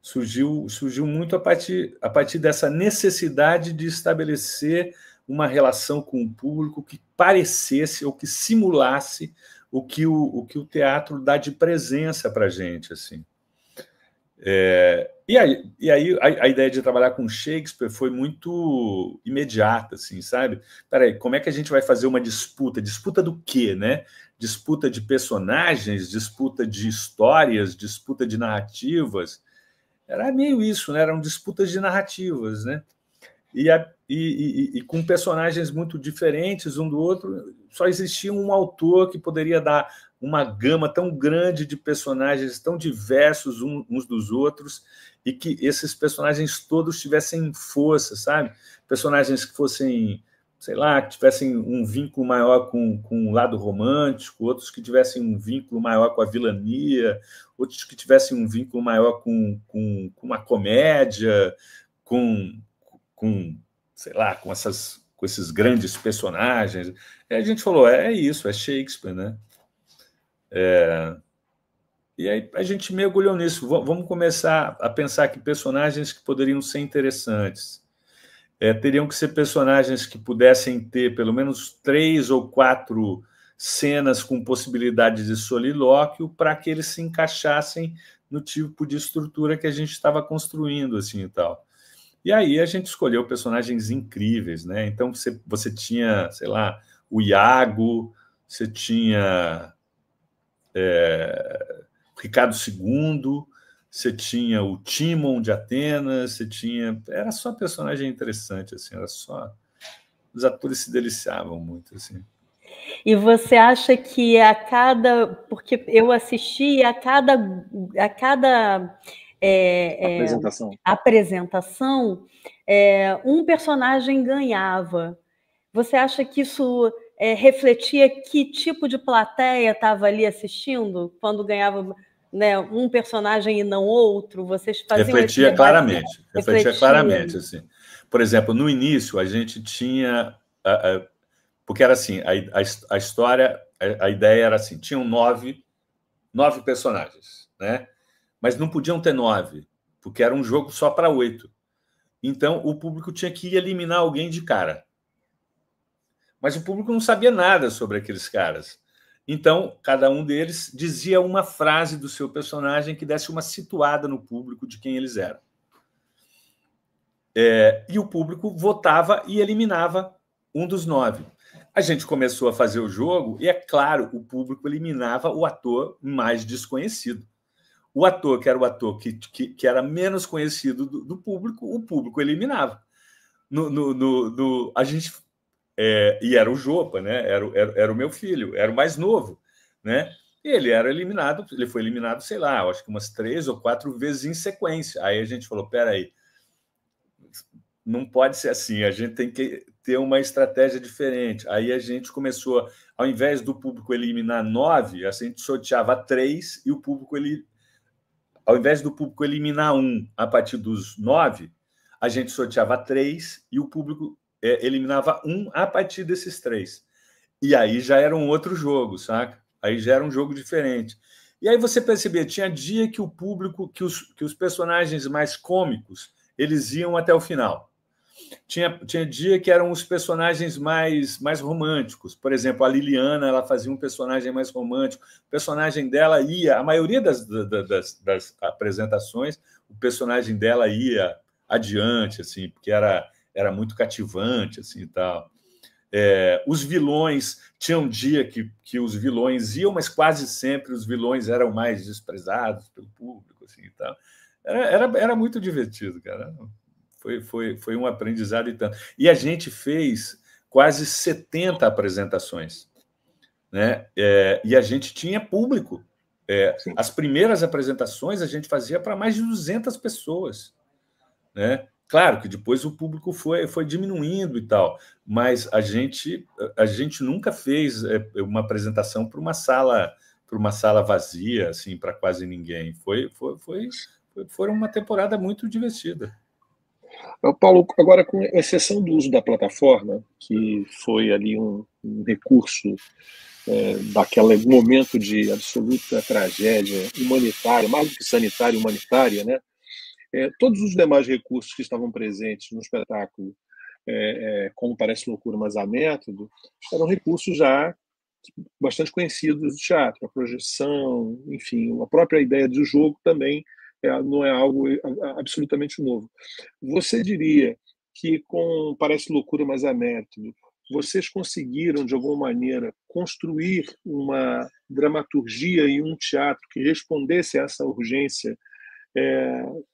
Surgiu muito a partir dessa necessidade de estabelecer uma relação com o público que parecesse ou que simulasse o que o teatro dá de presença para a gente, assim. E aí a ideia de trabalhar com Shakespeare foi muito imediata, assim, sabe? Peraí, como é que a gente vai fazer uma disputa? Disputa do quê, né? Disputa de personagens, disputa de histórias, disputa de narrativas. Era meio isso, né? Eram disputas de narrativas, né? E com personagens muito diferentes um do outro, só existia um autor que poderia dar uma gama tão grande de personagens tão diversos uns dos outros e que esses personagens todos tivessem força, sabe? Personagens que fossem, sei lá, que tivessem um vínculo maior com o lado romântico, outros que tivessem um vínculo maior com a vilania, outros que tivessem um vínculo maior com uma comédia, com sei lá, com esses grandes personagens. E a gente falou, é isso, é Shakespeare, né? E aí a gente mergulhou nisso. Vamos começar a pensar que personagens que poderiam ser interessantes. Teriam que ser personagens que pudessem ter pelo menos 3 ou 4 cenas com possibilidade de solilóquio para que eles se encaixassem no tipo de estrutura que a gente estava construindo, assim, e tal. E aí a gente escolheu personagens incríveis, né? Então você tinha, sei lá, o Iago, você tinha Ricardo II, você tinha o Tímon de Atenas, você tinha... Era só personagem interessante, assim, era só... Os atores se deliciavam muito, assim. E você acha que a cada... Porque eu assisti a cada apresentação, um personagem ganhava. Você acha que isso refletia que tipo de plateia estava ali assistindo quando ganhava, né, um personagem e não outro? Vocês faziam esse debate? Refletia claramente, assim. Por exemplo, no início a gente tinha... porque era assim, a história, a ideia era assim, tinham 9 personagens, né? Mas não podiam ter 9, porque era um jogo só para 8. Então, o público tinha que eliminar alguém de cara. Mas o público não sabia nada sobre aqueles caras. Então, cada um deles dizia uma frase do seu personagem que desse uma situada no público de quem eles eram. E o público votava e eliminava um dos 9. A gente começou a fazer o jogo e, é claro, o público eliminava o ator mais desconhecido. O ator, que era o ator que era menos conhecido do público, o público eliminava. A gente, e era o Jopa, né? Era o meu filho, era o mais novo, né? E ele foi eliminado, sei lá, acho que umas 3 ou 4 vezes em sequência. Aí a gente falou, peraí, não pode ser assim, a gente tem que ter uma estratégia diferente. Aí a gente começou, ao invés do público eliminar 9, a gente sorteava 3 e o público ao invés do público eliminar 1 a partir dos 9, a gente sorteava 3 e o público eliminava 1 a partir desses 3. E aí já era um outro jogo, saca? Aí já era um jogo diferente. E aí você percebia, tinha dia que o público, que os personagens mais cômicos, eles iam até o final. Tinha dia que eram os personagens mais românticos. Por exemplo, a Liliana, ela fazia um personagem mais romântico. O personagem dela ia... A maioria das apresentações, o personagem dela ia adiante, assim, porque era muito cativante, assim, e tal. Os vilões... Tinha um dia que os vilões iam, mas quase sempre os vilões eram mais desprezados pelo público, assim, e tal. Era muito divertido, cara. Foi um aprendizado e tanto. E a gente fez quase 70 apresentações, né? E a gente tinha público. As primeiras apresentações a gente fazia para mais de 200 pessoas, né? Claro que depois o público foi diminuindo e tal, mas a gente nunca fez uma apresentação para uma sala vazia, assim, para quase ninguém. Foi uma temporada muito divertida. Paulo, agora, com exceção do uso da plataforma, que foi ali um recurso daquele momento de absoluta tragédia humanitária, mais do que sanitária, humanitária, né? Todos os demais recursos que estavam presentes no espetáculo, como parece loucura, mas há método, eram recursos já bastante conhecidos do teatro, a projeção, enfim, a própria ideia do jogo também não é algo absolutamente novo. Você diria que, com Parece Loucura, mas é método, vocês conseguiram, de alguma maneira, construir uma dramaturgia e um teatro que respondesse a essa urgência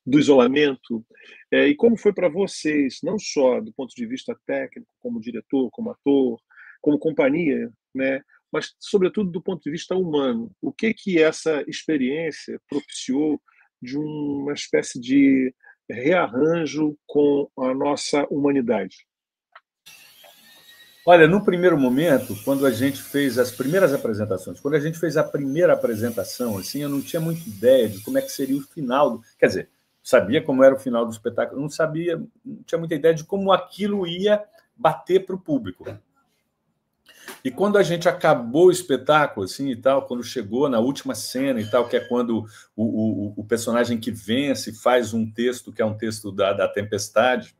do isolamento? E como foi para vocês, não só do ponto de vista técnico, como diretor, como ator, como companhia, né, mas, sobretudo, do ponto de vista humano? O que essa experiência propiciou de uma espécie de rearranjo com a nossa humanidade? Olha, no primeiro momento, quando a gente fez as primeiras apresentações, quando a gente fez a primeira apresentação, assim, eu não tinha muita ideia de como é que seria o final. Quer dizer, sabia como era o final do espetáculo, não tinha muita ideia de como aquilo ia bater para o público. E quando a gente acabou o espetáculo, assim, e tal, quando chegou na última cena e tal, que é quando o personagem que vence faz um texto, que é um texto da tempestade,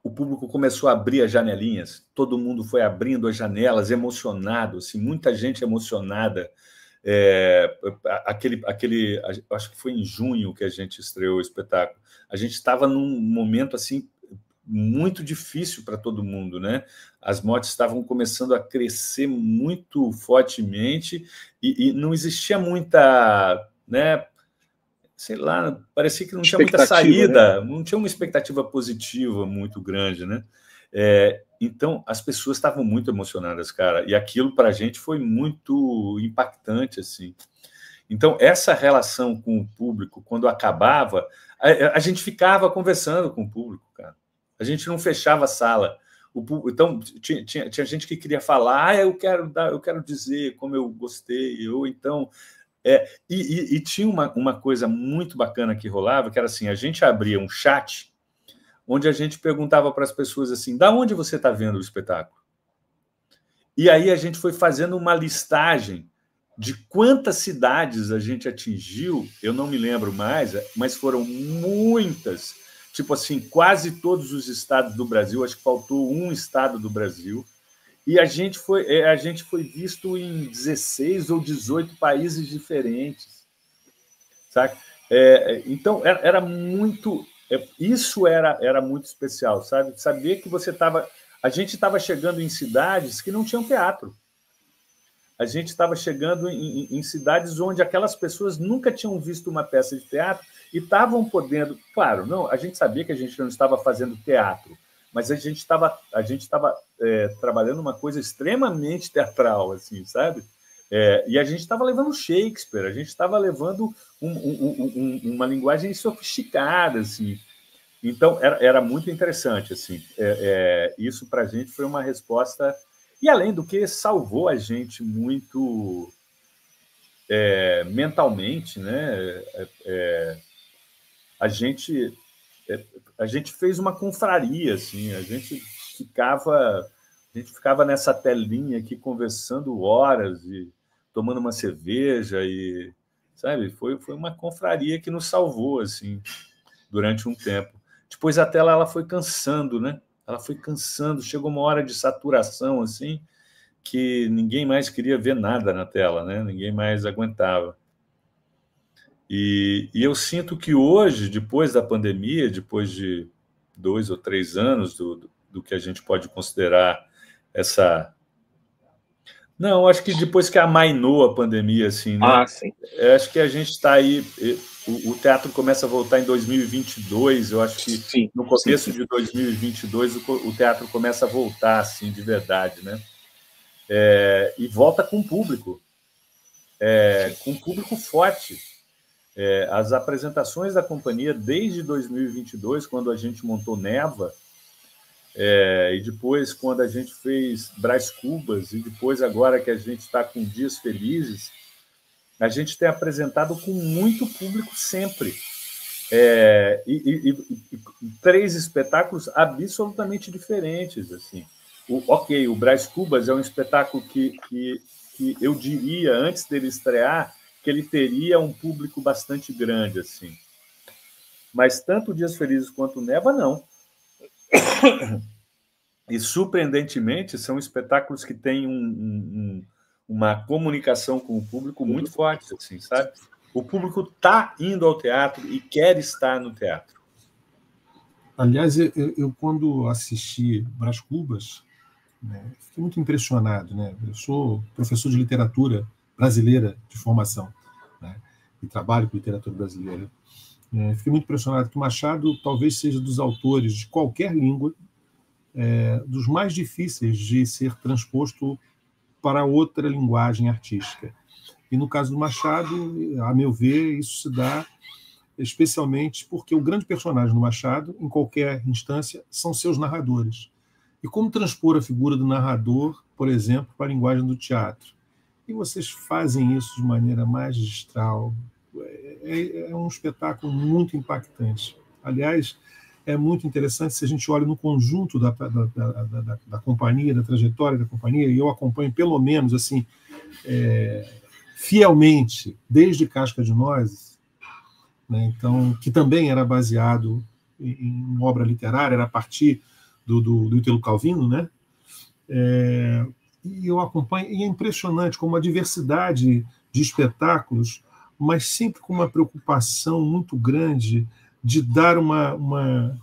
o público começou a abrir as janelinhas, todo mundo foi abrindo as janelas, emocionado, assim, muita gente emocionada. Acho que foi em junho que a gente estreou o espetáculo. A gente estava num momento assim muito difícil para todo mundo, né? As mortes estavam começando a crescer muito fortemente e não existia muita, né? Sei lá, parecia que não tinha muita saída, né? Não tinha uma expectativa positiva muito grande, né? Então, as pessoas estavam muito emocionadas, cara, e aquilo para a gente foi muito impactante, assim. Então, essa relação com o público, quando acabava, a gente ficava conversando com o público, cara. A gente não fechava a sala. Então, tinha gente que queria falar, eu quero dizer como eu gostei, ou então... E tinha uma coisa muito bacana que rolava, que era assim, a gente abria um chat onde a gente perguntava para as pessoas assim, da onde você está vendo o espetáculo? E aí a gente foi fazendo uma listagem de quantas cidades a gente atingiu, eu não me lembro mais, mas foram muitas, tipo assim, quase todos os estados do Brasil, acho que faltou um estado do Brasil, e a gente foi visto em 16 ou 18 países diferentes, sabe? Então, era muito... Isso era muito especial, sabe? Saber que a gente estava chegando em cidades que não tinham teatro. A gente estava chegando em cidades onde aquelas pessoas nunca tinham visto uma peça de teatro e estavam podendo... Claro, não, a gente sabia que a gente não estava fazendo teatro, mas a gente estava trabalhando uma coisa extremamente teatral, assim, sabe? E a gente estava levando Shakespeare, a gente estava levando uma linguagem sofisticada, assim. Então, era muito interessante, assim. Isso, para a gente, foi uma resposta... E, além do que, salvou a gente muito mentalmente, né? A gente fez uma confraria, assim, a gente ficava nessa telinha aqui conversando horas e tomando uma cerveja e, sabe, foi uma confraria que nos salvou, assim, durante um tempo. Depois a tela ela foi cansando, né? Ela foi cansando, chegou uma hora de saturação, assim, que ninguém mais queria ver nada na tela, né? Ninguém mais aguentava. E eu sinto que hoje, depois da pandemia, depois de 2 ou 3 anos do que a gente pode considerar essa... Não, acho que depois que amainou a pandemia, assim, né? Sim. Acho que a gente está aí... O teatro começa a voltar em 2022, eu acho que sim, no começo de 2022 o teatro começa a voltar, assim, de verdade, né? E volta com público forte. As apresentações da companhia desde 2022, quando a gente montou Neva, e depois quando a gente fez Brás Cubas, e depois agora que a gente está com Dias Felizes, a gente tem apresentado com muito público sempre. E 3 espetáculos absolutamente diferentes, assim. O Brás Cubas é um espetáculo que eu diria, antes dele estrear, que ele teria um público bastante grande, assim. Mas tanto Dias Felizes quanto Neva, não. E, surpreendentemente, são espetáculos que têm uma comunicação com o público muito forte, assim, sabe? O público está indo ao teatro e quer estar no teatro. Aliás, eu quando assisti Brás Cubas, né, fiquei muito impressionado, né? Eu sou professor de literatura brasileira de formação, né, e trabalho com literatura brasileira. Fiquei muito impressionado que Machado talvez seja dos autores de qualquer língua dos mais difíceis de ser transposto para outra linguagem artística. E no caso do Machado, a meu ver, isso se dá especialmente porque o grande personagem do Machado, em qualquer instância, são seus narradores. E como transpor a figura do narrador, por exemplo, para a linguagem do teatro? E vocês fazem isso de maneira magistral. É um espetáculo muito impactante. Aliás, é muito interessante se a gente olha no conjunto da companhia, da trajetória da companhia, e eu acompanho pelo menos assim fielmente desde Casca de Nozes, né, então, que também era baseado em obra literária, era a partir do Italo Calvino, né? E eu acompanho, e é impressionante como a diversidade de espetáculos, mas sempre com uma preocupação muito grande de dar uma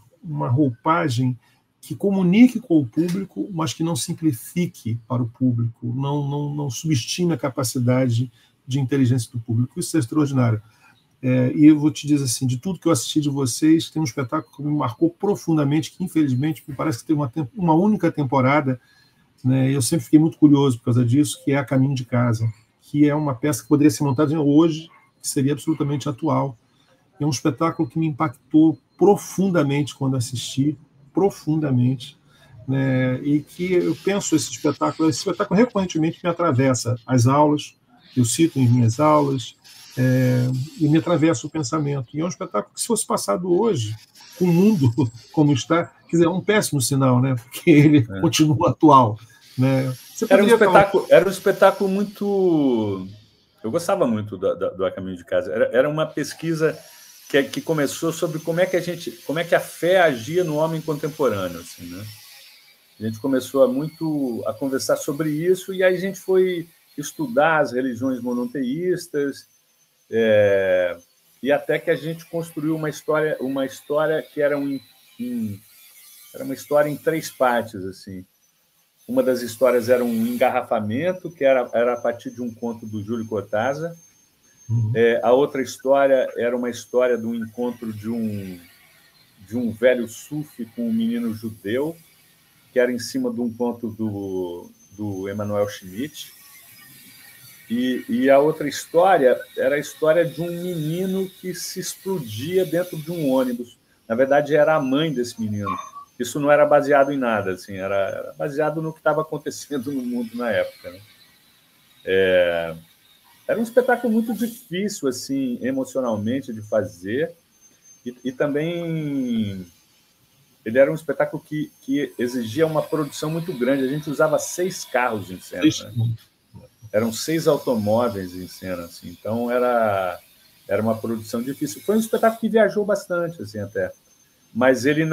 roupagem que comunique com o público, mas que não simplifique para o público, não subestime a capacidade de inteligência do público. Isso é extraordinário. E eu vou te dizer assim, de tudo que eu assisti de vocês, tem um espetáculo que me marcou profundamente, que infelizmente me parece que tem uma única temporada, né? Eu sempre fiquei muito curioso por causa disso, que é A Caminho de Casa, que é uma peça que poderia ser montada hoje, que seria absolutamente atual. É um espetáculo que me impactou profundamente quando assisti, profundamente, né? E que eu penso esse espetáculo recorrentemente me atravessa as aulas, eu cito em minhas aulas, e me atravessa o pensamento. E é um espetáculo que, se fosse passado hoje, com o mundo como está, quer dizer, é um péssimo sinal, né? Porque ele continua atual. Né? Era um espetáculo muito... Eu gostava muito do A Caminho de Casa. Era uma pesquisa que começou sobre como é que a fé agia no homem contemporâneo, assim, né? A gente começou a conversar sobre isso, e aí a gente foi estudar as religiões monoteístas, e até que a gente construiu uma história que era uma história em 3 partes, assim. Uma das histórias era um engarrafamento, que era a partir de um conto do Júlio Cortázar. A outra história era uma história do encontro de um velho sufi com um menino judeu, que era em cima de um conto do Emanuel Schmidt. E a outra história era a história de um menino que se explodia dentro de um ônibus. Na verdade, era a mãe desse menino. Isso não era baseado em nada, assim, era baseado no que estava acontecendo no mundo na época, né? Era um espetáculo muito difícil, assim, emocionalmente, de fazer, e também ele era um espetáculo que exigia uma produção muito grande. A gente usava 6 carros em cena, né? Eram 6 automóveis em cena, assim, então era uma produção difícil. Foi um espetáculo que viajou bastante, assim, até. Mas ele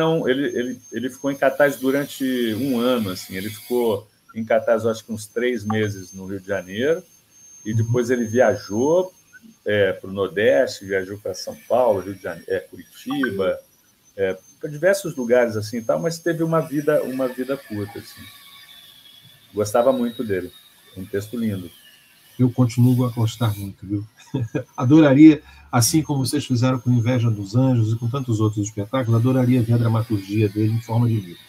ficou em cartaz durante 1 ano, assim. Ele ficou em cartaz, acho que uns 3 meses no Rio de Janeiro, e depois ele viajou para o Nordeste, viajou para São Paulo, Rio de Janeiro, Curitiba, para diversos lugares, assim, tal, mas teve uma vida curta, assim. Gostava muito dele. Um texto lindo. Eu continuo a gostar muito, viu? Adoraria, assim como vocês fizeram com Inveja dos Anjos e com tantos outros espetáculos, adoraria ver a dramaturgia dele em forma de livro.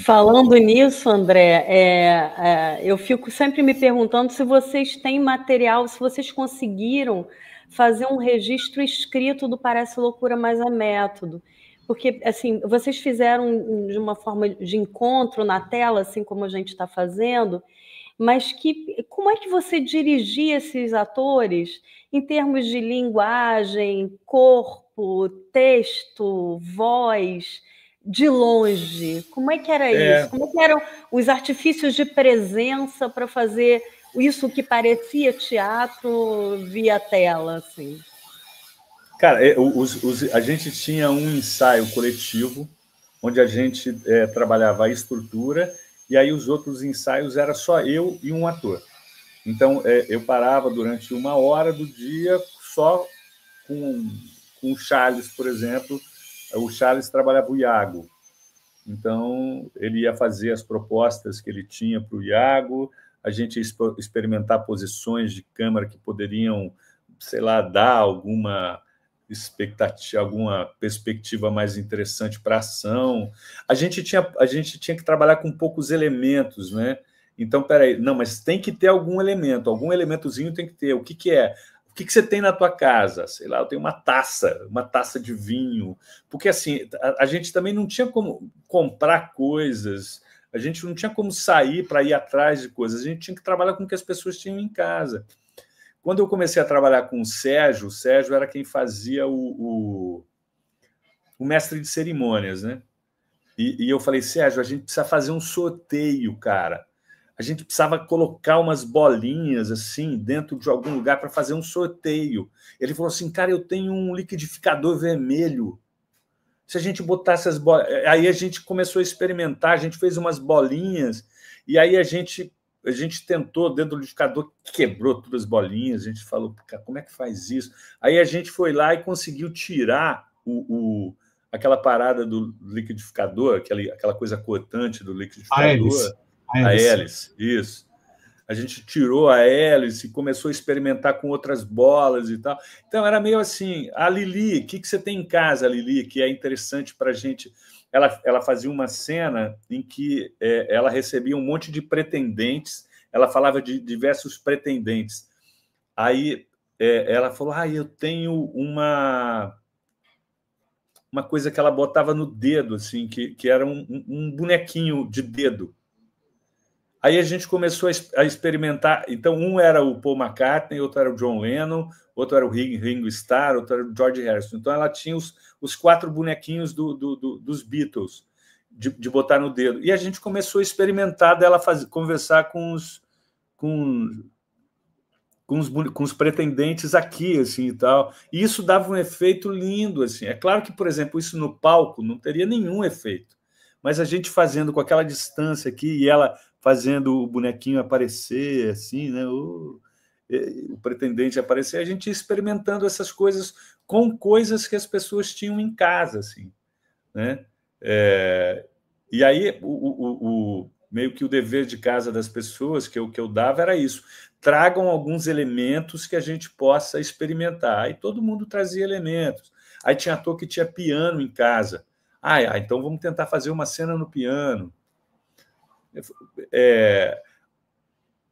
Falando nisso, André, eu fico sempre me perguntando se vocês têm material, se vocês conseguiram fazer um registro escrito do Parece Loucura, mas é método. Porque, assim, vocês fizeram de uma forma de encontro na tela, assim como a gente está fazendo, mas como é que você dirigia esses atores em termos de linguagem, corpo, texto, voz, de longe? Como é que era isso? Como é que eram os artifícios de presença para fazer isso que parecia teatro via tela, assim? Cara, a gente tinha um ensaio coletivo, onde a gente trabalhava a estrutura, e aí os outros ensaios era só eu e um ator. Então, eu parava durante 1 hora do dia só com o Charles, por exemplo. O Charles trabalhava o Iago. Então, ele ia fazer as propostas que ele tinha para o Iago, a gente ia experimentar posições de câmera que poderiam, sei lá, dar alguma expectativa, alguma perspectiva mais interessante para a ação. A gente tinha que trabalhar com poucos elementos, né? Então, peraí, não, mas tem que ter algum elementozinho tem que ter. O que é? O que você tem na tua casa? Sei lá, eu tenho uma taça de vinho. Porque, assim, a gente também não tinha como comprar coisas, a gente não tinha como sair para ir atrás de coisas, a gente tinha que trabalhar com o que as pessoas tinham em casa. Quando eu comecei a trabalhar com o Sérgio era quem fazia o mestre de cerimônias, né? E eu falei, Sérgio, a gente precisa fazer um sorteio, cara. A gente precisava colocar umas bolinhas assim dentro de algum lugar para fazer um sorteio. Ele falou assim, cara, eu tenho um liquidificador vermelho. Se a gente botasse as bolas... Aí a gente começou a experimentar, a gente fez umas bolinhas, e aí a gente tentou, dentro do liquidificador, quebrou todas as bolinhas, a gente falou, cara, como é que faz isso? Aí a gente foi lá e conseguiu tirar aquela parada do liquidificador, aquela coisa cortante do liquidificador. A hélice, isso. A gente tirou a hélice e começou a experimentar com outras bolas e tal. Então, era meio assim, a Lili, o que você tem em casa, Lili, que é interessante para a gente? Ela fazia uma cena em que ela recebia um monte de pretendentes, ela falava de diversos pretendentes. Aí ela falou, eu tenho uma coisa que ela botava no dedo, assim, que era um bonequinho de dedo. Aí a gente começou a experimentar. Então, um era o Paul McCartney, outro era o John Lennon, outro era o Ringo Starr, outro era o George Harrison. Então, ela tinha os 4 bonequinhos dos Beatles, de botar no dedo. E a gente começou a experimentar dela conversar com os pretendentes aqui, assim, e tal. E isso dava um efeito lindo, assim. É claro que, por exemplo, isso no palco não teria nenhum efeito, mas a gente fazendo com aquela distância aqui e ela fazendo o bonequinho aparecer, assim, né? O pretendente aparecer, a gente ia experimentando essas coisas com coisas que as pessoas tinham em casa, assim, né? E aí, meio que o dever de casa das pessoas que eu dava era isso: tragam alguns elementos que a gente possa experimentar. Aí todo mundo trazia elementos. Aí tinha ator que tinha piano em casa. Então vamos tentar fazer uma cena no piano.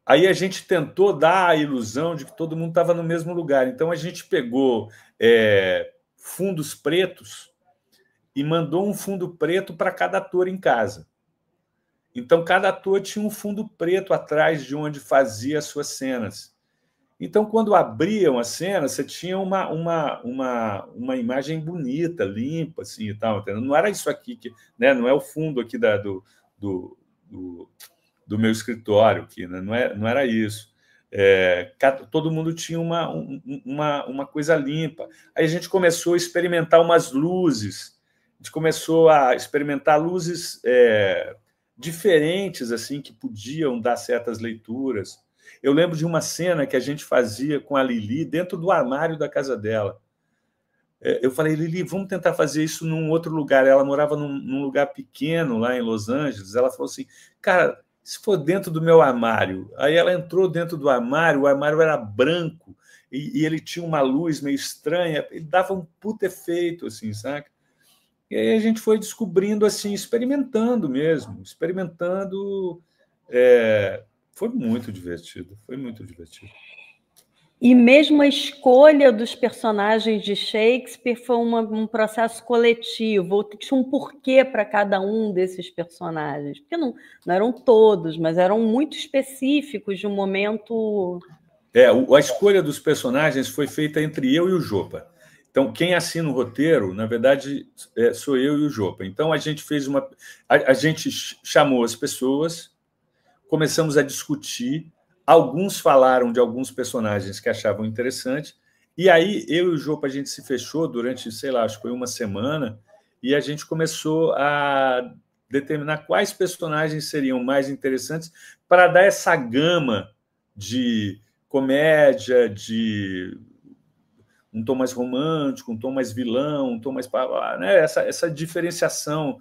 Aí a gente tentou dar a ilusão de que todo mundo estava no mesmo lugar. Então a gente pegou fundos pretos e mandou um fundo preto para cada ator em casa. Então cada ator tinha um fundo preto atrás de onde fazia as suas cenas. Então, quando abriam a cena, você tinha uma imagem bonita, limpa, assim, e tal. Não era isso aqui, né? Não é o fundo aqui do meu escritório, aqui, né? Não era isso. Todo mundo tinha uma coisa limpa. Aí a gente começou a experimentar umas luzes, a gente começou a experimentar luzes diferentes, assim, que podiam dar certas leituras. Eu lembro de uma cena que a gente fazia com a Lili dentro do armário da casa dela. Eu falei, Lili, vamos tentar fazer isso num outro lugar. Ela morava num lugar pequeno lá em Los Angeles. Ela falou assim, cara, se for dentro do meu armário. Aí ela entrou dentro do armário, o armário era branco e ele tinha uma luz meio estranha, ele dava um puta efeito, assim, saca? E aí a gente foi descobrindo, assim, experimentando mesmo, experimentando. Foi muito divertido, foi muito divertido. E mesmo a escolha dos personagens de Shakespeare foi um processo coletivo, tinha um porquê para cada um desses personagens, porque não eram todos, mas eram muito específicos de um momento... A escolha dos personagens foi feita entre eu e o Jopa. Então, quem assina o roteiro, na verdade, sou eu e o Jopa. Então, a gente fez a gente chamou as pessoas, começamos a discutir. Alguns falaram de alguns personagens que achavam interessante, e aí eu e o Jopa, a gente se fechou durante, sei lá, acho que foi uma semana, e a gente começou a determinar quais personagens seriam mais interessantes para dar essa gama de comédia, de um tom mais romântico, um tom mais vilão, um tom mais... né? Essa diferenciação,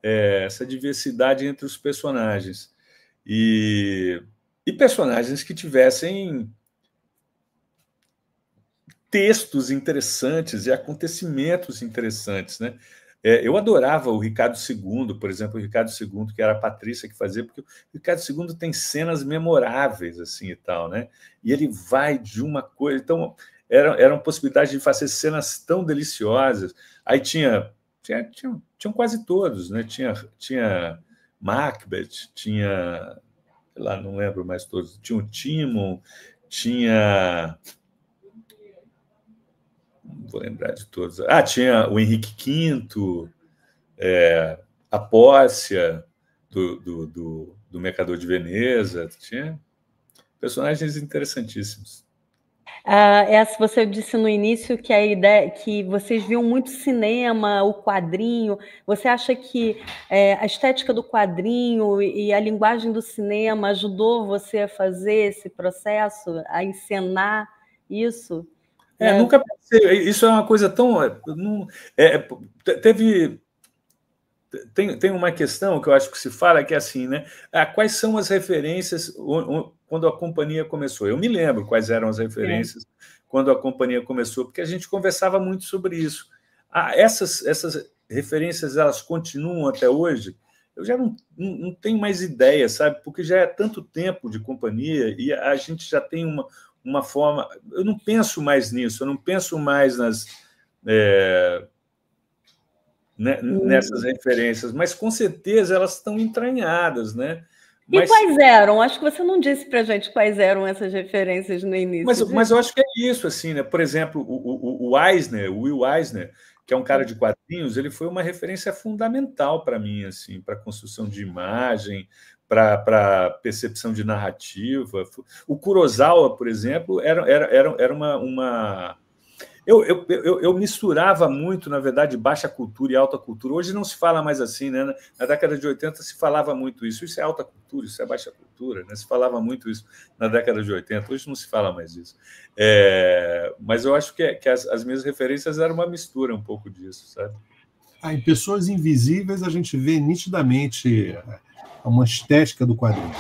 essa diversidade entre os personagens. E personagens que tivessem textos interessantes e acontecimentos interessantes, né? Eu adorava o Ricardo II, por exemplo, o Ricardo II, que era a Patrícia que fazia, porque o Ricardo II tem cenas memoráveis, assim, e tal, né? E ele vai de uma coisa... Então, eram possibilidades de fazer cenas tão deliciosas. Aí tinham quase todos, né? Tinha Macbeth, tinha... sei lá, não lembro mais todos. Tinha o Timon, tinha... não vou lembrar de todos. Tinha o Henrique V, a Pórcia, do Mercador de Veneza. Tinha personagens interessantíssimos. Você disse no início que a ideia que vocês viam muito cinema, o quadrinho. Você acha que a estética do quadrinho e a linguagem do cinema ajudou você a fazer esse processo, a encenar isso? Nunca pensei. Isso é uma coisa tão... Tem uma questão que eu acho que se fala, que é assim, né? Quais são as referências quando a companhia começou? Eu me lembro quais eram as referências quando a companhia começou, porque a gente conversava muito sobre isso. Essas referências, elas continuam até hoje? Eu já não tenho mais ideia, sabe? Porque já é tanto tempo de companhia e a gente já tem uma forma... Eu não penso mais nisso, eu não penso mais nessas referências, mas com certeza elas estão entranhadas, né? E quais eram? Acho que você não disse para a gente quais eram essas referências no início. Mas eu acho que é isso, assim, né? Por exemplo, o Will Eisner, que é um cara de quadrinhos, ele foi uma referência fundamental para mim, assim, para a construção de imagem, para percepção de narrativa. O Kurosawa, por exemplo, era uma... Eu misturava muito, na verdade, baixa cultura e alta cultura. Hoje não se fala mais assim, né? Na década de 80 se falava muito isso. Isso é alta cultura, isso é baixa cultura, né? Se falava muito isso na década de 80. Hoje não se fala mais isso. Mas eu acho que as minhas referências eram uma mistura um pouco disso, sabe? Em Pessoas Invisíveis a gente vê nitidamente uma estética do quadrinho.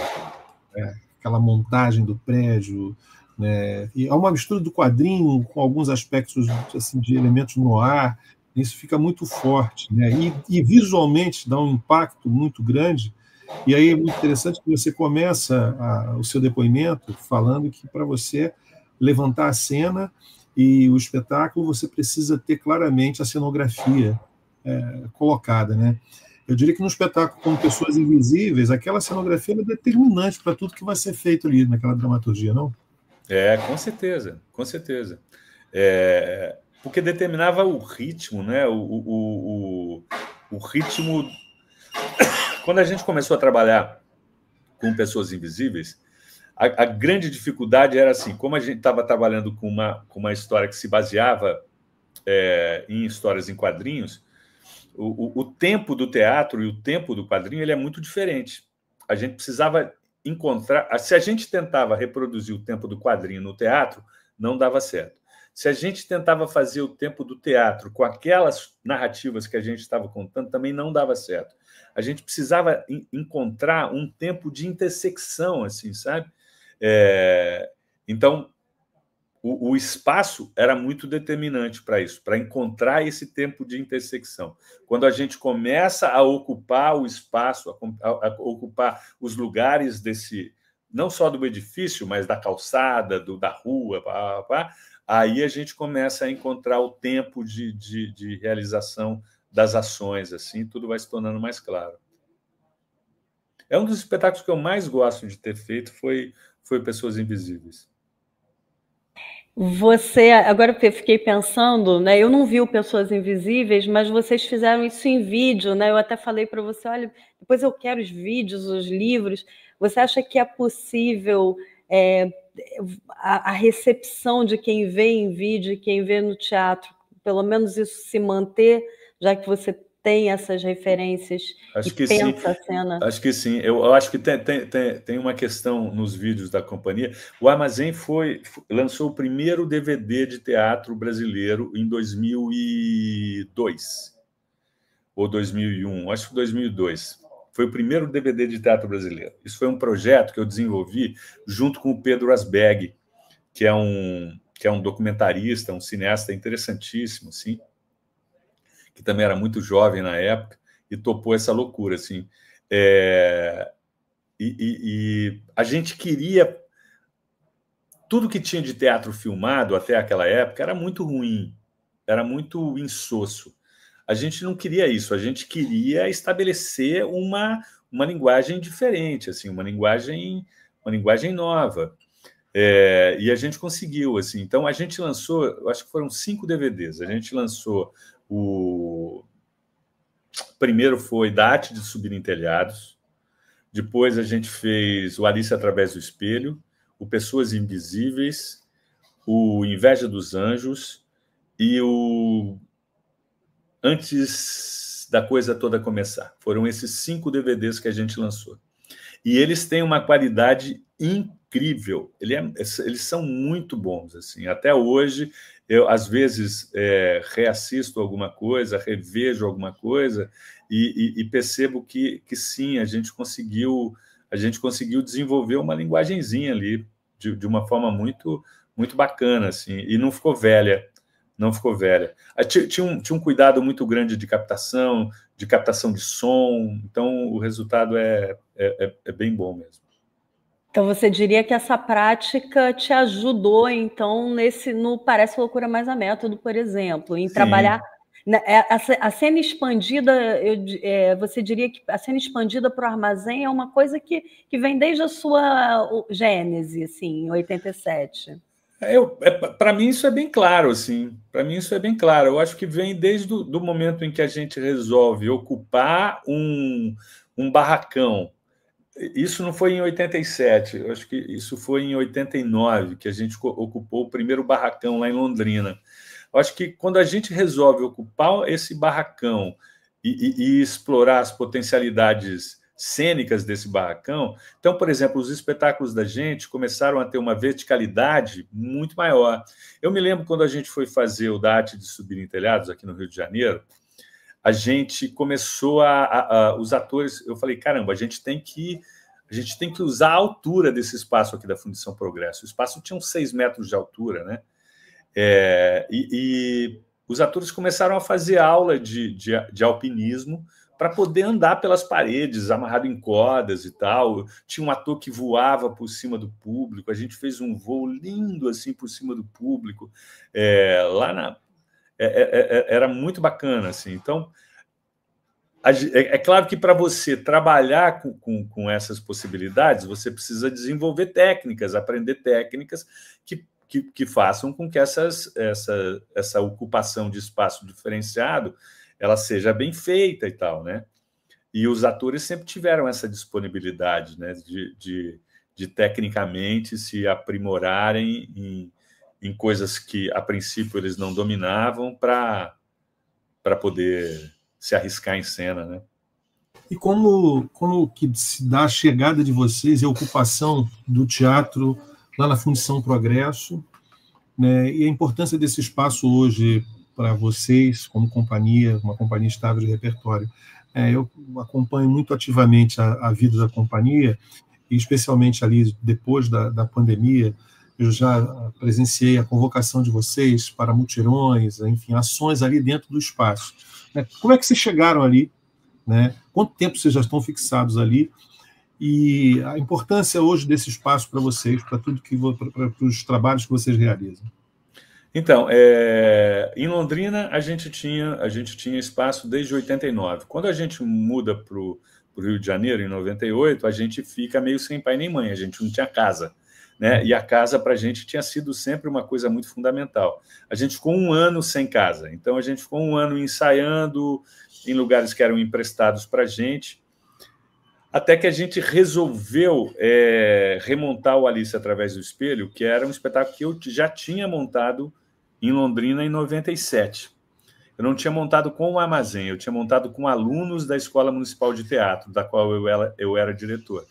Aquela montagem do prédio... né? E há uma mistura do quadrinho com alguns aspectos assim, de elementos no ar, isso fica muito forte, né? E visualmente dá um impacto muito grande. E aí é muito interessante que você começa o seu depoimento falando que para você levantar a cena e o espetáculo você precisa ter claramente a cenografia colocada, né? Eu diria que no espetáculo como Pessoas Invisíveis, aquela cenografia é determinante para tudo que vai ser feito ali naquela dramaturgia, não? Com certeza, com certeza. Porque determinava o ritmo, né? O ritmo... Quando a gente começou a trabalhar com Pessoas Invisíveis, a grande dificuldade era assim, como a gente estava trabalhando com uma história que se baseava em histórias em quadrinhos, o tempo do teatro e o tempo do quadrinho ele é muito diferente. A gente precisava encontrar... Se a gente tentava reproduzir o tempo do quadrinho no teatro, não dava certo. Se a gente tentava fazer o tempo do teatro com aquelas narrativas que a gente estava contando, também não dava certo. A gente precisava encontrar um tempo de intersecção, assim, sabe? Então, o espaço era muito determinante para isso, para encontrar esse tempo de intersecção. Quando a gente começa a ocupar o espaço, a ocupar os lugares desse, não só do edifício, mas da calçada, da rua, aí a gente começa a encontrar o tempo de realização das ações, assim, tudo vai se tornando mais claro. Um dos espetáculos que eu mais gosto de ter feito foi Pessoas Invisíveis. Agora eu fiquei pensando, né? Eu não vi o Pessoas Invisíveis, mas vocês fizeram isso em vídeo, né? Eu até falei para você, olha, depois eu quero os vídeos, os livros. Você acha que é possível a recepção de quem vê em vídeo e quem vê no teatro, pelo menos isso se manter, já que você tem essas referências Acho e que pensa sim. a cena? Acho que sim. Eu acho que tem uma questão nos vídeos da companhia. O Armazém lançou o primeiro DVD de teatro brasileiro em 2002 ou 2001, acho que 2002. Foi o primeiro DVD de teatro brasileiro. Isso foi um projeto que eu desenvolvi junto com o Pedro Asberg, que é um documentarista, um cineasta interessantíssimo, assim, que também era muito jovem na época e topou essa loucura, assim. E a gente queria... Tudo que tinha de teatro filmado até aquela época era muito ruim, era muito insosso. A gente não queria isso, a gente queria estabelecer uma linguagem diferente, assim, uma linguagem nova. E a gente conseguiu, assim. Então a gente lançou, eu acho que foram 5 DVDs. A gente lançou o primeiro foi Da Arte de Subir em Telhados. Depois a gente fez o Alice Através do Espelho, o Pessoas Invisíveis, o Inveja dos Anjos e o Antes da Coisa Toda Começar. Foram esses 5 DVDs que a gente lançou. E eles têm uma qualidade incrível. Eles são muito bons, assim. Até hoje, eu às vezes reassisto alguma coisa, revejo alguma coisa e percebo que sim, a gente conseguiu desenvolver uma linguagenzinha ali de uma forma muito muito bacana, assim, e não ficou velha. Não ficou velha. Tinha um cuidado muito grande de captação de som, então o resultado é bem bom mesmo. Então você diria que essa prática te ajudou, então, no Parece Loucura, mas a Método, por exemplo, em trabalhar... A cena expandida, você diria que a cena expandida para o Armazém é uma coisa que vem desde a sua gênese, assim, em 87. Para mim isso é bem claro, assim. Para mim isso é bem claro. Eu acho que vem desde do momento em que a gente resolve ocupar um barracão. Isso não foi em 87, eu acho que isso foi em 89, que a gente ocupou o primeiro barracão lá em Londrina. Eu acho que quando a gente resolve ocupar esse barracão e explorar as potencialidades cênicas desse barracão, então, por exemplo, os espetáculos da gente começaram a ter uma verticalidade muito maior. Eu me lembro quando a gente foi fazer o Da Arte de Subir em Telhados aqui no Rio de Janeiro, a gente começou os atores, eu falei, caramba, a gente tem que usar a altura desse espaço aqui da Fundição Progresso. O espaço tinha uns 6 metros de altura, né? E os atores começaram a fazer aula de alpinismo para poder andar pelas paredes, amarrado em cordas e tal. Tinha um ator que voava por cima do público, a gente fez um voo lindo assim por cima do público, era muito bacana, assim. Então, é claro que para você trabalhar com essas possibilidades, você precisa desenvolver técnicas, aprender técnicas que façam com que essa ocupação de espaço diferenciado ela seja bem feita e tal, né? E os atores sempre tiveram essa disponibilidade, né, de tecnicamente se aprimorarem em coisas que, a princípio, eles não dominavam para poder se arriscar em cena, né? E como que se dá a chegada de vocês e a ocupação do teatro lá na Fundição Progresso, né, e a importância desse espaço hoje para vocês, como companhia, uma companhia estável de repertório? Eu acompanho muito ativamente a vida da companhia, e especialmente ali depois da pandemia, eu já presenciei a convocação de vocês para mutirões, enfim, ações ali dentro do espaço. Como é que vocês chegaram ali? Né? Quanto tempo vocês já estão fixados ali? E a importância hoje desse espaço para vocês, para tudo para os trabalhos que vocês realizam? Então, em Londrina a gente tinha espaço desde 89. Quando a gente muda para o Rio de Janeiro, em 98, a gente fica meio sem pai nem mãe, a gente não tinha casa, né? E a casa para a gente tinha sido sempre uma coisa muito fundamental. A gente ficou 1 ano sem casa, então a gente ficou 1 ano ensaiando em lugares que eram emprestados para a gente, até que a gente resolveu remontar o Alice Através do Espelho, que era um espetáculo que eu já tinha montado em Londrina em 97. eu não tinha montado com o Armazém, eu tinha montado com alunos da Escola Municipal de Teatro, da qual eu era diretor.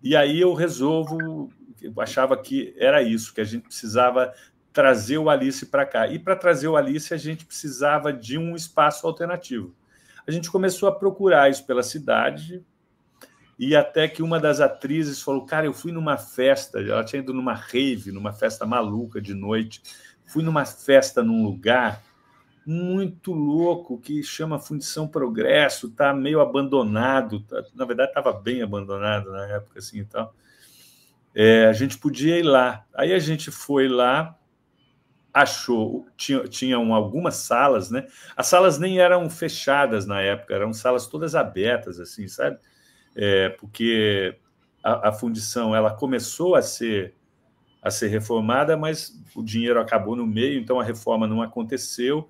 E aí eu achava que era isso, que a gente precisava trazer o Alice para cá. E para trazer o Alice, a gente precisava de um espaço alternativo. A gente começou a procurar isso pela cidade, e até que uma das atrizes falou, cara, eu fui numa festa, ela tinha ido numa rave, numa festa maluca de noite, fui numa festa num lugar muito louco que chama Fundição Progresso, tá meio abandonado, na verdade estava bem abandonado na época, assim, e tal. A gente podia ir lá. Aí a gente foi lá, achou, tinham algumas salas, né? As salas nem eram fechadas na época, eram salas todas abertas, assim, sabe? Porque a fundição ela começou a ser reformada, mas o dinheiro acabou no meio, então a reforma não aconteceu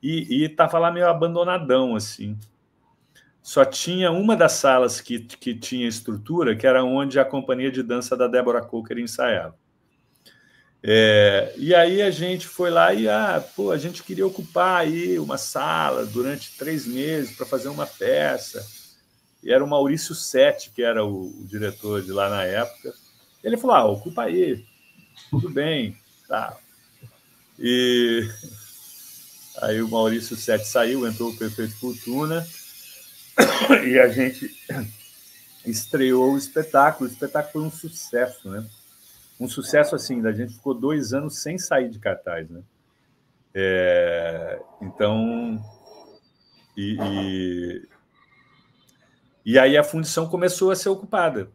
e estava lá meio abandonadão, assim. Só tinha uma das salas que tinha estrutura, que era onde a companhia de dança da Débora Coker ensaiava. E aí a gente foi lá e a gente queria ocupar aí uma sala durante 3 meses para fazer uma peça. E era o Maurício Sete, que era o diretor de lá na época. Ele falou, ocupa aí, tudo bem. Tá. E aí o Maurício Sete saiu, entrou o Prefeito Fortuna, e a gente estreou o espetáculo. O espetáculo foi um sucesso, né? Um sucesso assim, a gente ficou 2 anos sem sair de cartaz, né? Então, e aí a fundição começou a ser ocupada.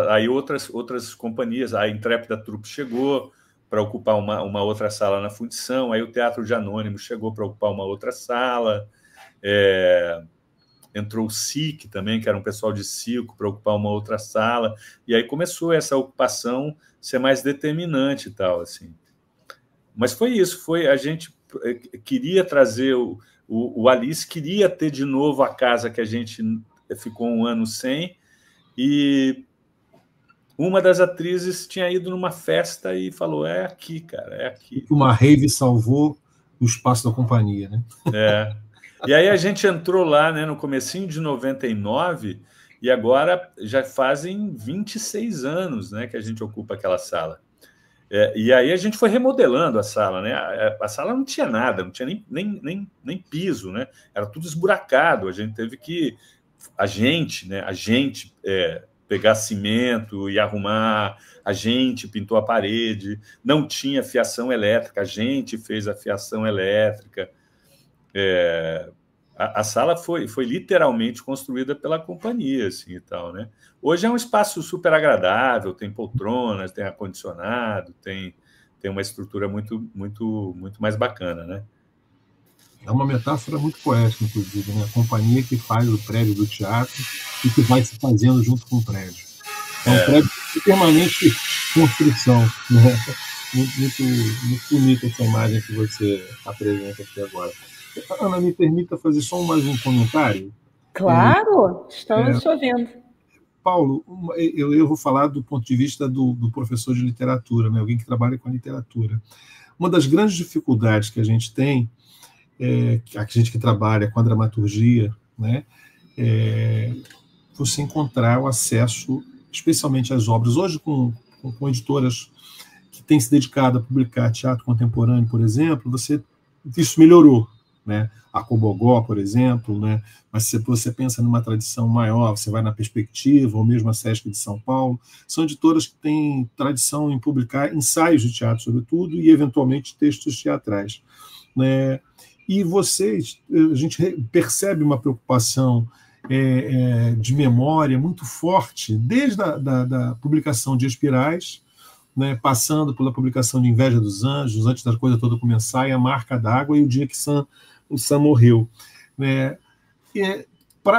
Aí outras companhias, a Intrépida Trupe chegou para ocupar uma outra sala na fundição, aí o Teatro de Anônimos chegou para ocupar uma outra sala, entrou o SIC também, que era um pessoal de circo, para ocupar uma outra sala, e aí começou essa ocupação ser mais determinante e tal, assim. Mas foi isso, a gente queria trazer o Alice, queria ter de novo a casa que a gente ficou 1 ano sem, e uma das atrizes tinha ido numa festa e falou, é aqui, cara, é aqui. Uma rave salvou o espaço da companhia, né? E aí a gente entrou lá, né, no comecinho de 99, e agora já fazem 26 anos, né, que a gente ocupa aquela sala. E aí a gente foi remodelando a sala, né? A sala não tinha nada, não tinha nem piso, né? Era tudo esburacado. A gente teve que pegar cimento e arrumar, a gente pintou a parede, não tinha fiação elétrica, a gente fez a fiação elétrica. A sala foi literalmente construída pela companhia, assim, e tal, né? Hoje é um espaço super agradável, tem poltronas, tem ar-condicionado, tem uma estrutura muito, muito, muito mais bacana, né? É uma metáfora muito poética, inclusive, né? A companhia que faz o prédio do teatro e que vai se fazendo junto com o prédio. É um prédio de permanente construção, né? Muito bonita essa imagem que você apresenta aqui agora. Ana, me permita fazer só mais um comentário? Claro, estamos te ouvindo. Paulo, eu vou falar do ponto de vista do professor de literatura, né? Alguém que trabalha com a literatura. Uma das grandes dificuldades que a gente tem, a gente que trabalha com a dramaturgia, né? Você encontrar o acesso, especialmente às obras. Hoje, com editoras que têm se dedicado a publicar teatro contemporâneo, por exemplo, isso melhorou, né? A Cobogó, por exemplo, né? Mas se você pensa numa tradição maior, você vai na Perspectiva, ou mesmo a Sesc de São Paulo, são editoras que têm tradição em publicar ensaios de teatro, sobretudo, e, eventualmente, textos teatrais, né? E a gente percebe uma preocupação de memória muito forte, desde da publicação de Espirais, né, passando pela publicação de Inveja dos Anjos, antes da coisa toda começar, e A Marca d'Água, e o dia que o Sam morreu. Né?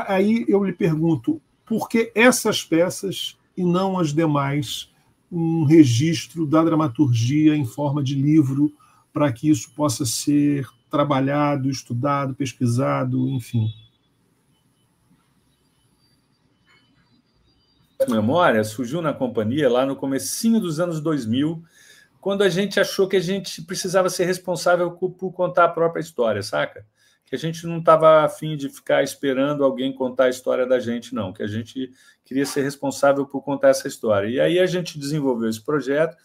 Aí eu lhe pergunto, por que essas peças e não as demais, um registro da dramaturgia em forma de livro, para que isso possa ser trabalhado, estudado, pesquisado, enfim? Memória surgiu na companhia lá no comecinho dos anos 2000, quando a gente achou que a gente precisava ser responsável por contar a própria história, saca? Que a gente não estava afim de ficar esperando alguém contar a história da gente, não, que a gente queria ser responsável por contar essa história. E aí a gente desenvolveu esse projeto,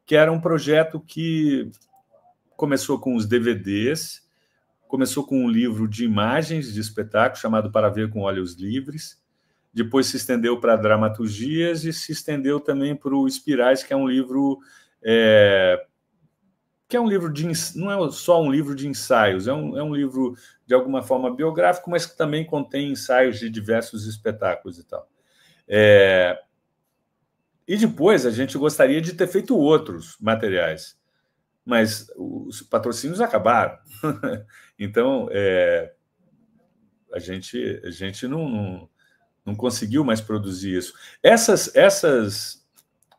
que era um projeto que começou com os DVDs, começou com um livro de imagens de espetáculo chamado Para Ver com Olhos Livres, depois se estendeu para dramaturgias e se estendeu também para o Espirais, que é um livro não é só um livro de ensaios, é um livro de alguma forma biográfico, mas que também contém ensaios de diversos espetáculos e tal. E depois a gente gostaria de ter feito outros materiais, mas os patrocínios acabaram. Então, a gente não conseguiu mais produzir isso. Essas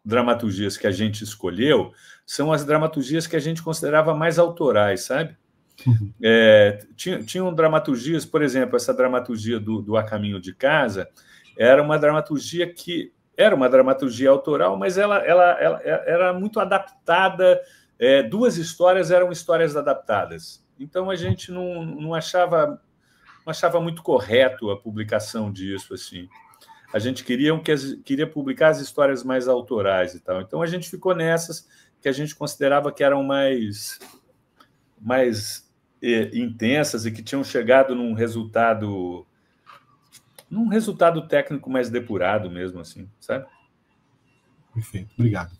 dramaturgias que a gente escolheu são as dramaturgias que a gente considerava mais autorais, sabe? Uhum. Tinham dramaturgias, por exemplo, essa dramaturgia do A Caminho de Casa era uma dramaturgia que era uma dramaturgia autoral, mas ela era muito adaptada. Duas histórias eram histórias adaptadas. Então a gente não achava muito correto a publicação disso, assim. A gente queria publicar as histórias mais autorais e tal. Então a gente ficou nessas que a gente considerava que eram mais intensas e que tinham chegado num resultado técnico mais depurado mesmo, assim, sabe? Perfeito, obrigado.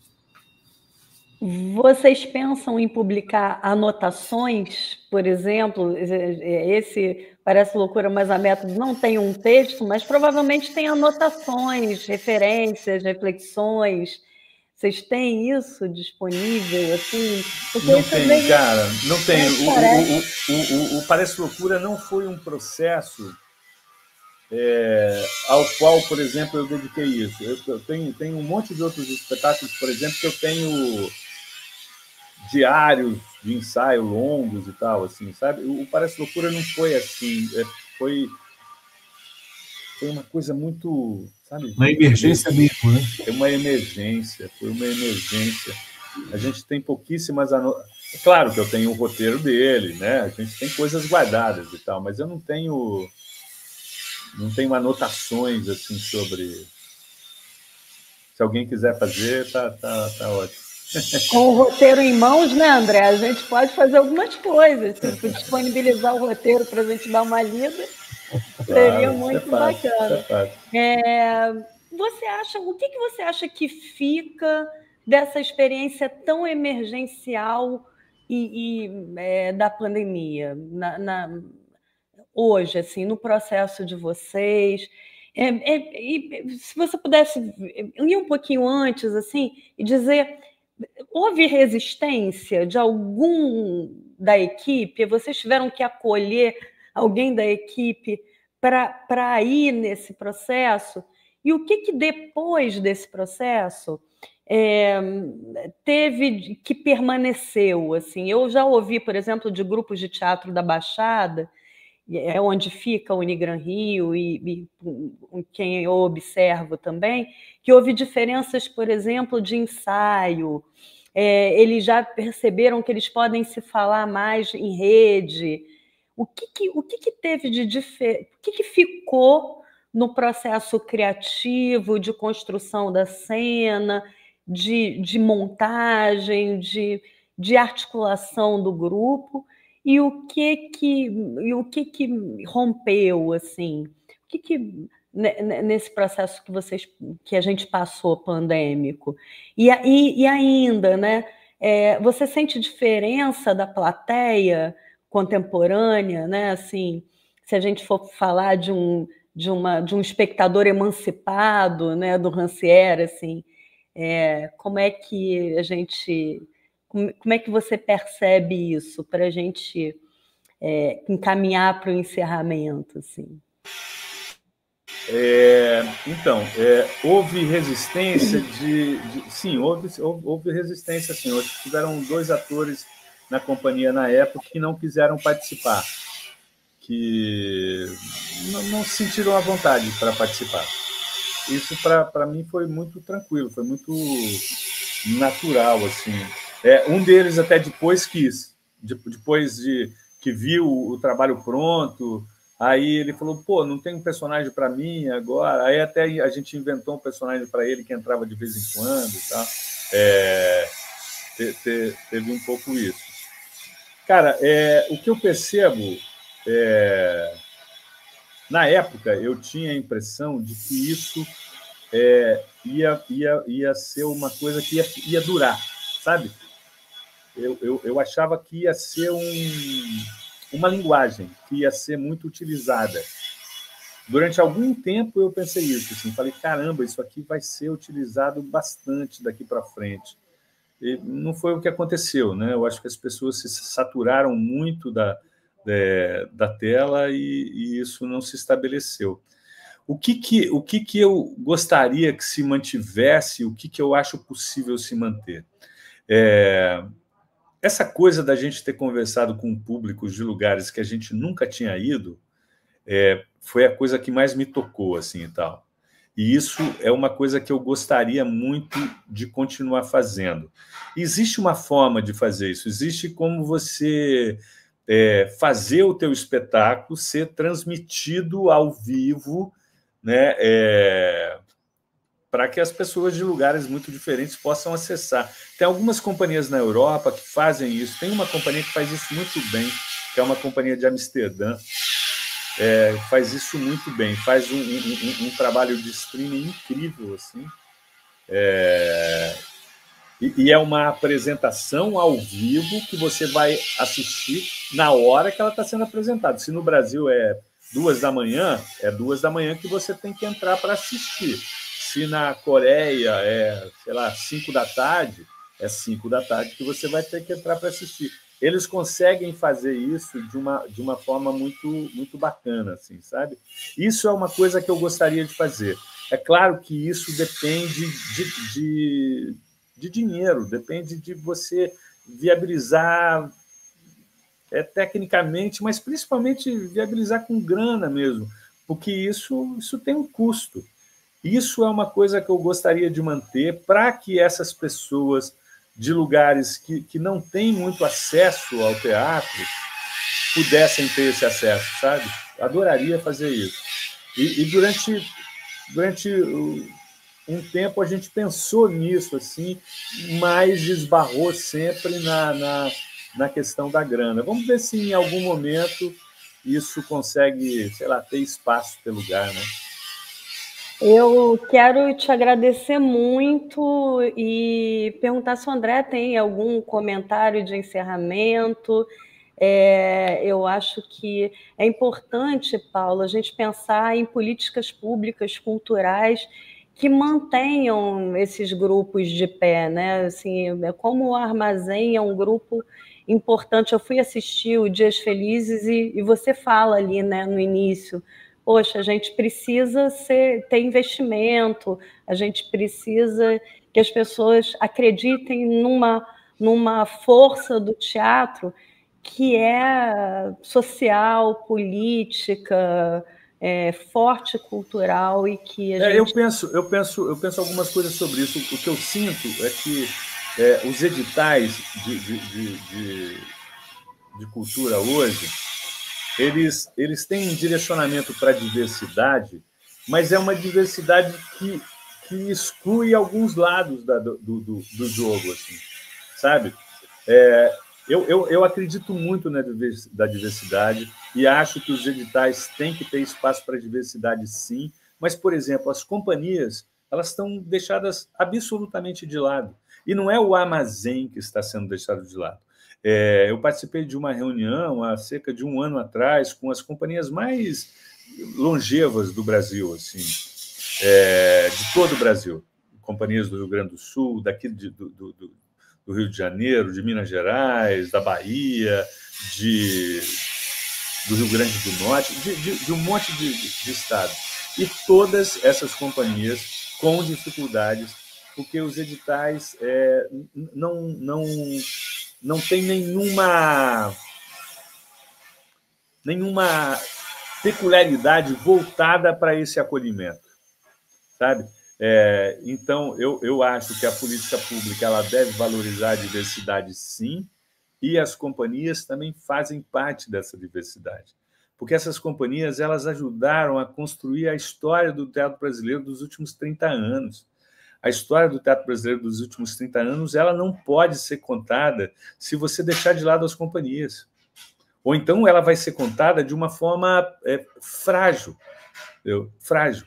Vocês pensam em publicar anotações, por exemplo? Esse parece loucura, mas a Método não tem um texto, mas provavelmente tem anotações, referências, reflexões. Vocês têm isso disponível? Assim? Não tem, cara, não tem. O Parece Loucura não foi um processo ao qual, por exemplo, eu dediquei isso. Eu tenho um monte de outros espetáculos, por exemplo, que eu tenho diários de ensaio longos e tal, assim, sabe? O Parece Loucura não foi assim, foi uma coisa muito, sabe? Uma emergência mesmo, né? Foi uma emergência. A gente tem pouquíssimas anotações. Claro que eu tenho o roteiro dele, né? A gente tem coisas guardadas e tal, mas eu não tenho anotações assim sobre. Se alguém quiser fazer, tá ótimo. Com o roteiro em mãos, né, André? A gente pode fazer algumas coisas. Tipo, disponibilizar o roteiro para a gente dar uma lida, seria muito bacana. Você acha, o que você acha que fica dessa experiência tão emergencial da pandemia hoje, assim, no processo de vocês? E se você pudesse ir um pouquinho antes, assim, e dizer, houve resistência de algum da equipe? Vocês tiveram que acolher alguém da equipe para ir nesse processo? E o que depois desse processo teve que permaneceu? Assim, eu já ouvi, por exemplo, de grupos de teatro da Baixada, onde fica o Unigran Rio, e quem eu observo também, que houve diferenças, por exemplo, de ensaio. Eles já perceberam que eles podem se falar mais em rede. O que teve de diferente? O que ficou no processo criativo, de construção da cena, de montagem, de articulação do grupo? E o que rompeu, assim? O que nesse processo que a gente passou pandêmico? E ainda, né? Você sente diferença da plateia contemporânea, né? Assim, se a gente for falar de um espectador emancipado, né? Do Rancière, assim, como é que a gente... Como é que você percebe isso para a gente encaminhar para o encerramento? Assim? Então, houve resistência sim, houve resistência, sim. Tiveram 2 atores na companhia na época que não quiseram participar, que não se sentiram à vontade para participar. Isso, para mim, foi muito tranquilo, foi muito natural, assim. Um deles até depois quis, depois de que viu o trabalho pronto, aí ele falou, pô, não tem um personagem para mim agora. Aí até a gente inventou um personagem para ele que entrava de vez em quando e tal. Teve um pouco isso. Cara, o que eu percebo, na época, eu tinha a impressão de que isso ia ser uma coisa que ia durar, sabe? Eu achava que ia ser uma linguagem que ia ser muito utilizada. Durante algum tempo eu pensei isso, assim, falei, caramba, isso aqui vai ser utilizado bastante daqui para frente. E não foi o que aconteceu, né? Eu acho que as pessoas se saturaram muito da tela e isso não se estabeleceu. O que eu gostaria que se mantivesse, o que eu acho possível se manter? Essa coisa da gente ter conversado com públicos de lugares que a gente nunca tinha ido foi a coisa que mais me tocou, assim, e tal. E isso é uma coisa que eu gostaria muito de continuar fazendo. Existe uma forma de fazer isso, existe como você fazer o teu espetáculo ser transmitido ao vivo, né, para que as pessoas de lugares muito diferentes possam acessar. Tem algumas companhias na Europa que fazem isso. Tem uma companhia que faz isso muito bem, que é uma companhia de Amsterdã, faz isso muito bem, faz um trabalho de streaming incrível, assim. E é uma apresentação ao vivo que você vai assistir na hora que ela está sendo apresentada. Se no Brasil é 2h, é 2h que você tem que entrar para assistir. Se na Coreia é, sei lá, 5h, é 5h que você vai ter que entrar para assistir. Eles conseguem fazer isso de uma forma muito, muito bacana, assim, sabe? Isso é uma coisa que eu gostaria de fazer. É claro que isso depende de dinheiro, depende de você viabilizar tecnicamente, mas principalmente viabilizar com grana mesmo, porque isso tem um custo. Isso é uma coisa que eu gostaria de manter para que essas pessoas de lugares que não têm muito acesso ao teatro pudessem ter esse acesso, sabe? Adoraria fazer isso. E durante um tempo a gente pensou nisso, assim, mas esbarrou sempre na questão da grana. Vamos ver se em algum momento isso consegue, sei lá, ter espaço pelo lugar, né? Eu quero te agradecer muito e perguntar se o André tem algum comentário de encerramento. Eu acho que é importante, Paulo, a gente pensar em políticas públicas culturais que mantenham esses grupos de pé, né? Assim, como o Armazém é um grupo importante. Eu fui assistir o Dias Felizes e você fala ali, né, no início, poxa, a gente precisa ter investimento, a gente precisa que as pessoas acreditem numa força do teatro que é social, política, forte cultural e que a gente... Eu penso algumas coisas sobre isso. O que eu sinto é que os editais de cultura hoje, eles têm um direcionamento para a diversidade, mas é uma diversidade que exclui alguns lados do jogo, assim, sabe? Eu acredito muito na diversidade e acho que os editais têm que ter espaço para a diversidade, sim, mas, por exemplo, as companhias elas estão deixadas absolutamente de lado. E não é o Armazém que está sendo deixado de lado. Eu participei de uma reunião há cerca de 1 ano atrás com as companhias mais longevas do Brasil, assim, de todo o Brasil. Companhias do Rio Grande do Sul, daqui do Rio de Janeiro, de Minas Gerais, da Bahia, do Rio Grande do Norte, de um monte de estados. E todas essas companhias com dificuldades, porque os editais não tem nenhuma peculiaridade voltada para esse acolhimento, sabe? Então, eu acho que a política pública ela deve valorizar a diversidade, sim, e as companhias também fazem parte dessa diversidade. Porque essas companhias elas ajudaram a construir a história do teatro brasileiro dos últimos 30 anos. A história do teatro brasileiro dos últimos 30 anos ela não pode ser contada se você deixar de lado as companhias. Ou então ela vai ser contada de uma forma frágil. Frágil.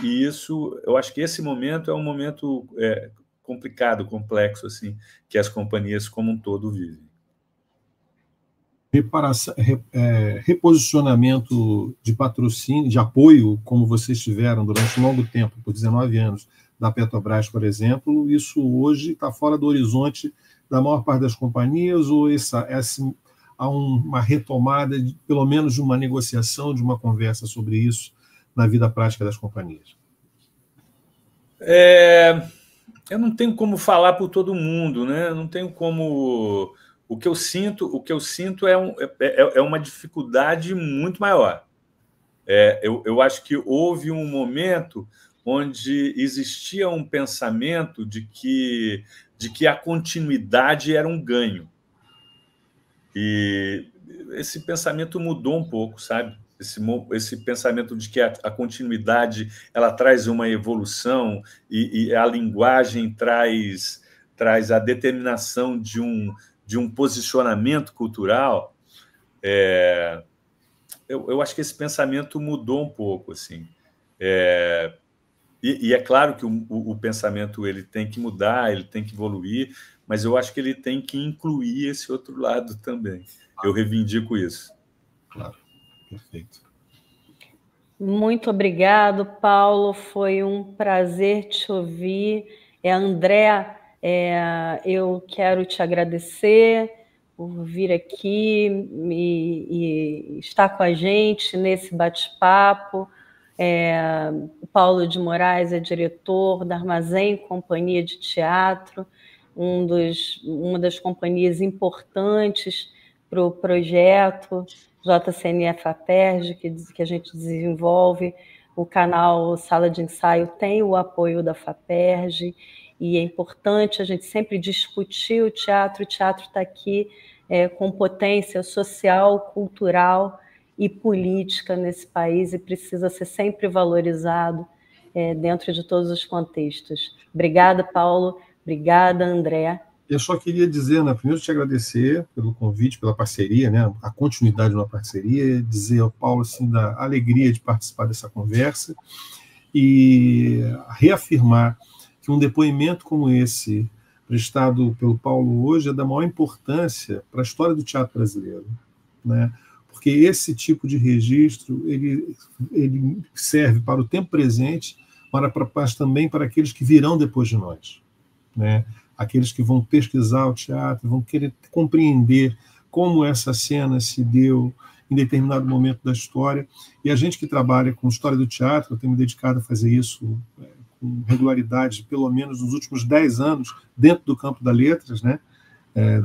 E isso, eu acho que esse momento é um momento complicado, complexo, assim, que as companhias como um todo vivem. Reposicionamento de patrocínio, de apoio, como vocês tiveram durante um longo tempo, por 19 anos, da Petrobras, por exemplo, isso hoje está fora do horizonte da maior parte das companhias, ou há uma retomada, pelo menos de uma negociação, de uma conversa sobre isso na vida prática das companhias? Eu não tenho como falar por todo mundo, né? Eu não tenho como... O que eu sinto é uma dificuldade muito maior. Eu acho que houve um momento onde existia um pensamento de que a continuidade era um ganho. E esse pensamento mudou um pouco, sabe? Esse pensamento de que a continuidade ela traz uma evolução e a linguagem traz a determinação de um posicionamento cultural. Eu acho que esse pensamento mudou um pouco, assim. E é claro que o pensamento ele tem que mudar, ele tem que evoluir, mas eu acho que ele tem que incluir esse outro lado também. Eu reivindico isso. Claro, perfeito. Muito obrigado, Paulo. Foi um prazer te ouvir. André, eu quero te agradecer por vir aqui e estar com a gente nesse bate-papo. O Paulo de Moraes é diretor da Armazém Companhia de Teatro, uma das companhias importantes para o projeto JCNF-APERJ, que a gente desenvolve. O canal Sala de Ensaio tem o apoio da FAPERJ, e é importante a gente sempre discutir o teatro. O teatro está aqui com potência social, cultural e política nesse país, e precisa ser sempre valorizado dentro de todos os contextos. Obrigada, Paulo. Obrigada, André. Eu só queria dizer, né, primeiro te agradecer pelo convite, pela parceria, né, a continuidade de uma parceria, dizer ao Paulo assim, da alegria de participar dessa conversa e reafirmar que um depoimento como esse, prestado pelo Paulo hoje, é da maior importância para a história do teatro brasileiro, né? Porque esse tipo de registro ele serve para o tempo presente, mas também para aqueles que virão depois de nós, né? Aqueles que vão pesquisar o teatro, vão querer compreender como essa cena se deu em determinado momento da história. E a gente que trabalha com história do teatro, eu tenho me dedicado a fazer isso com regularidade, pelo menos nos últimos 10 anos, dentro do campo das letras, né?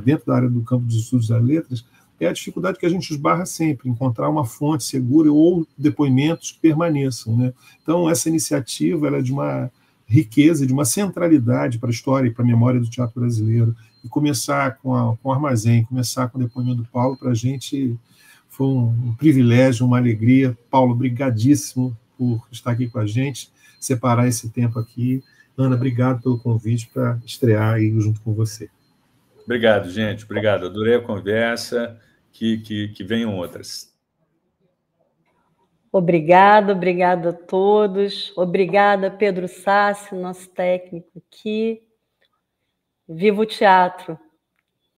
Dentro da área do campo dos estudos das letras, é a dificuldade que a gente esbarra sempre, encontrar uma fonte segura ou depoimentos que permaneçam, né? Então, essa iniciativa ela é de uma riqueza, de uma centralidade para a história e para a memória do teatro brasileiro. E começar com o Armazém, começar com o depoimento do Paulo, para a gente foi um privilégio, uma alegria. Paulo, obrigadíssimo por estar aqui com a gente, separar esse tempo aqui. Ana, obrigado pelo convite para estrear aí junto com você. Obrigado, gente. Obrigado. Adorei a conversa. Que venham outras. Obrigada a todos. Obrigada, Pedro Sassi, nosso técnico aqui. Viva o teatro!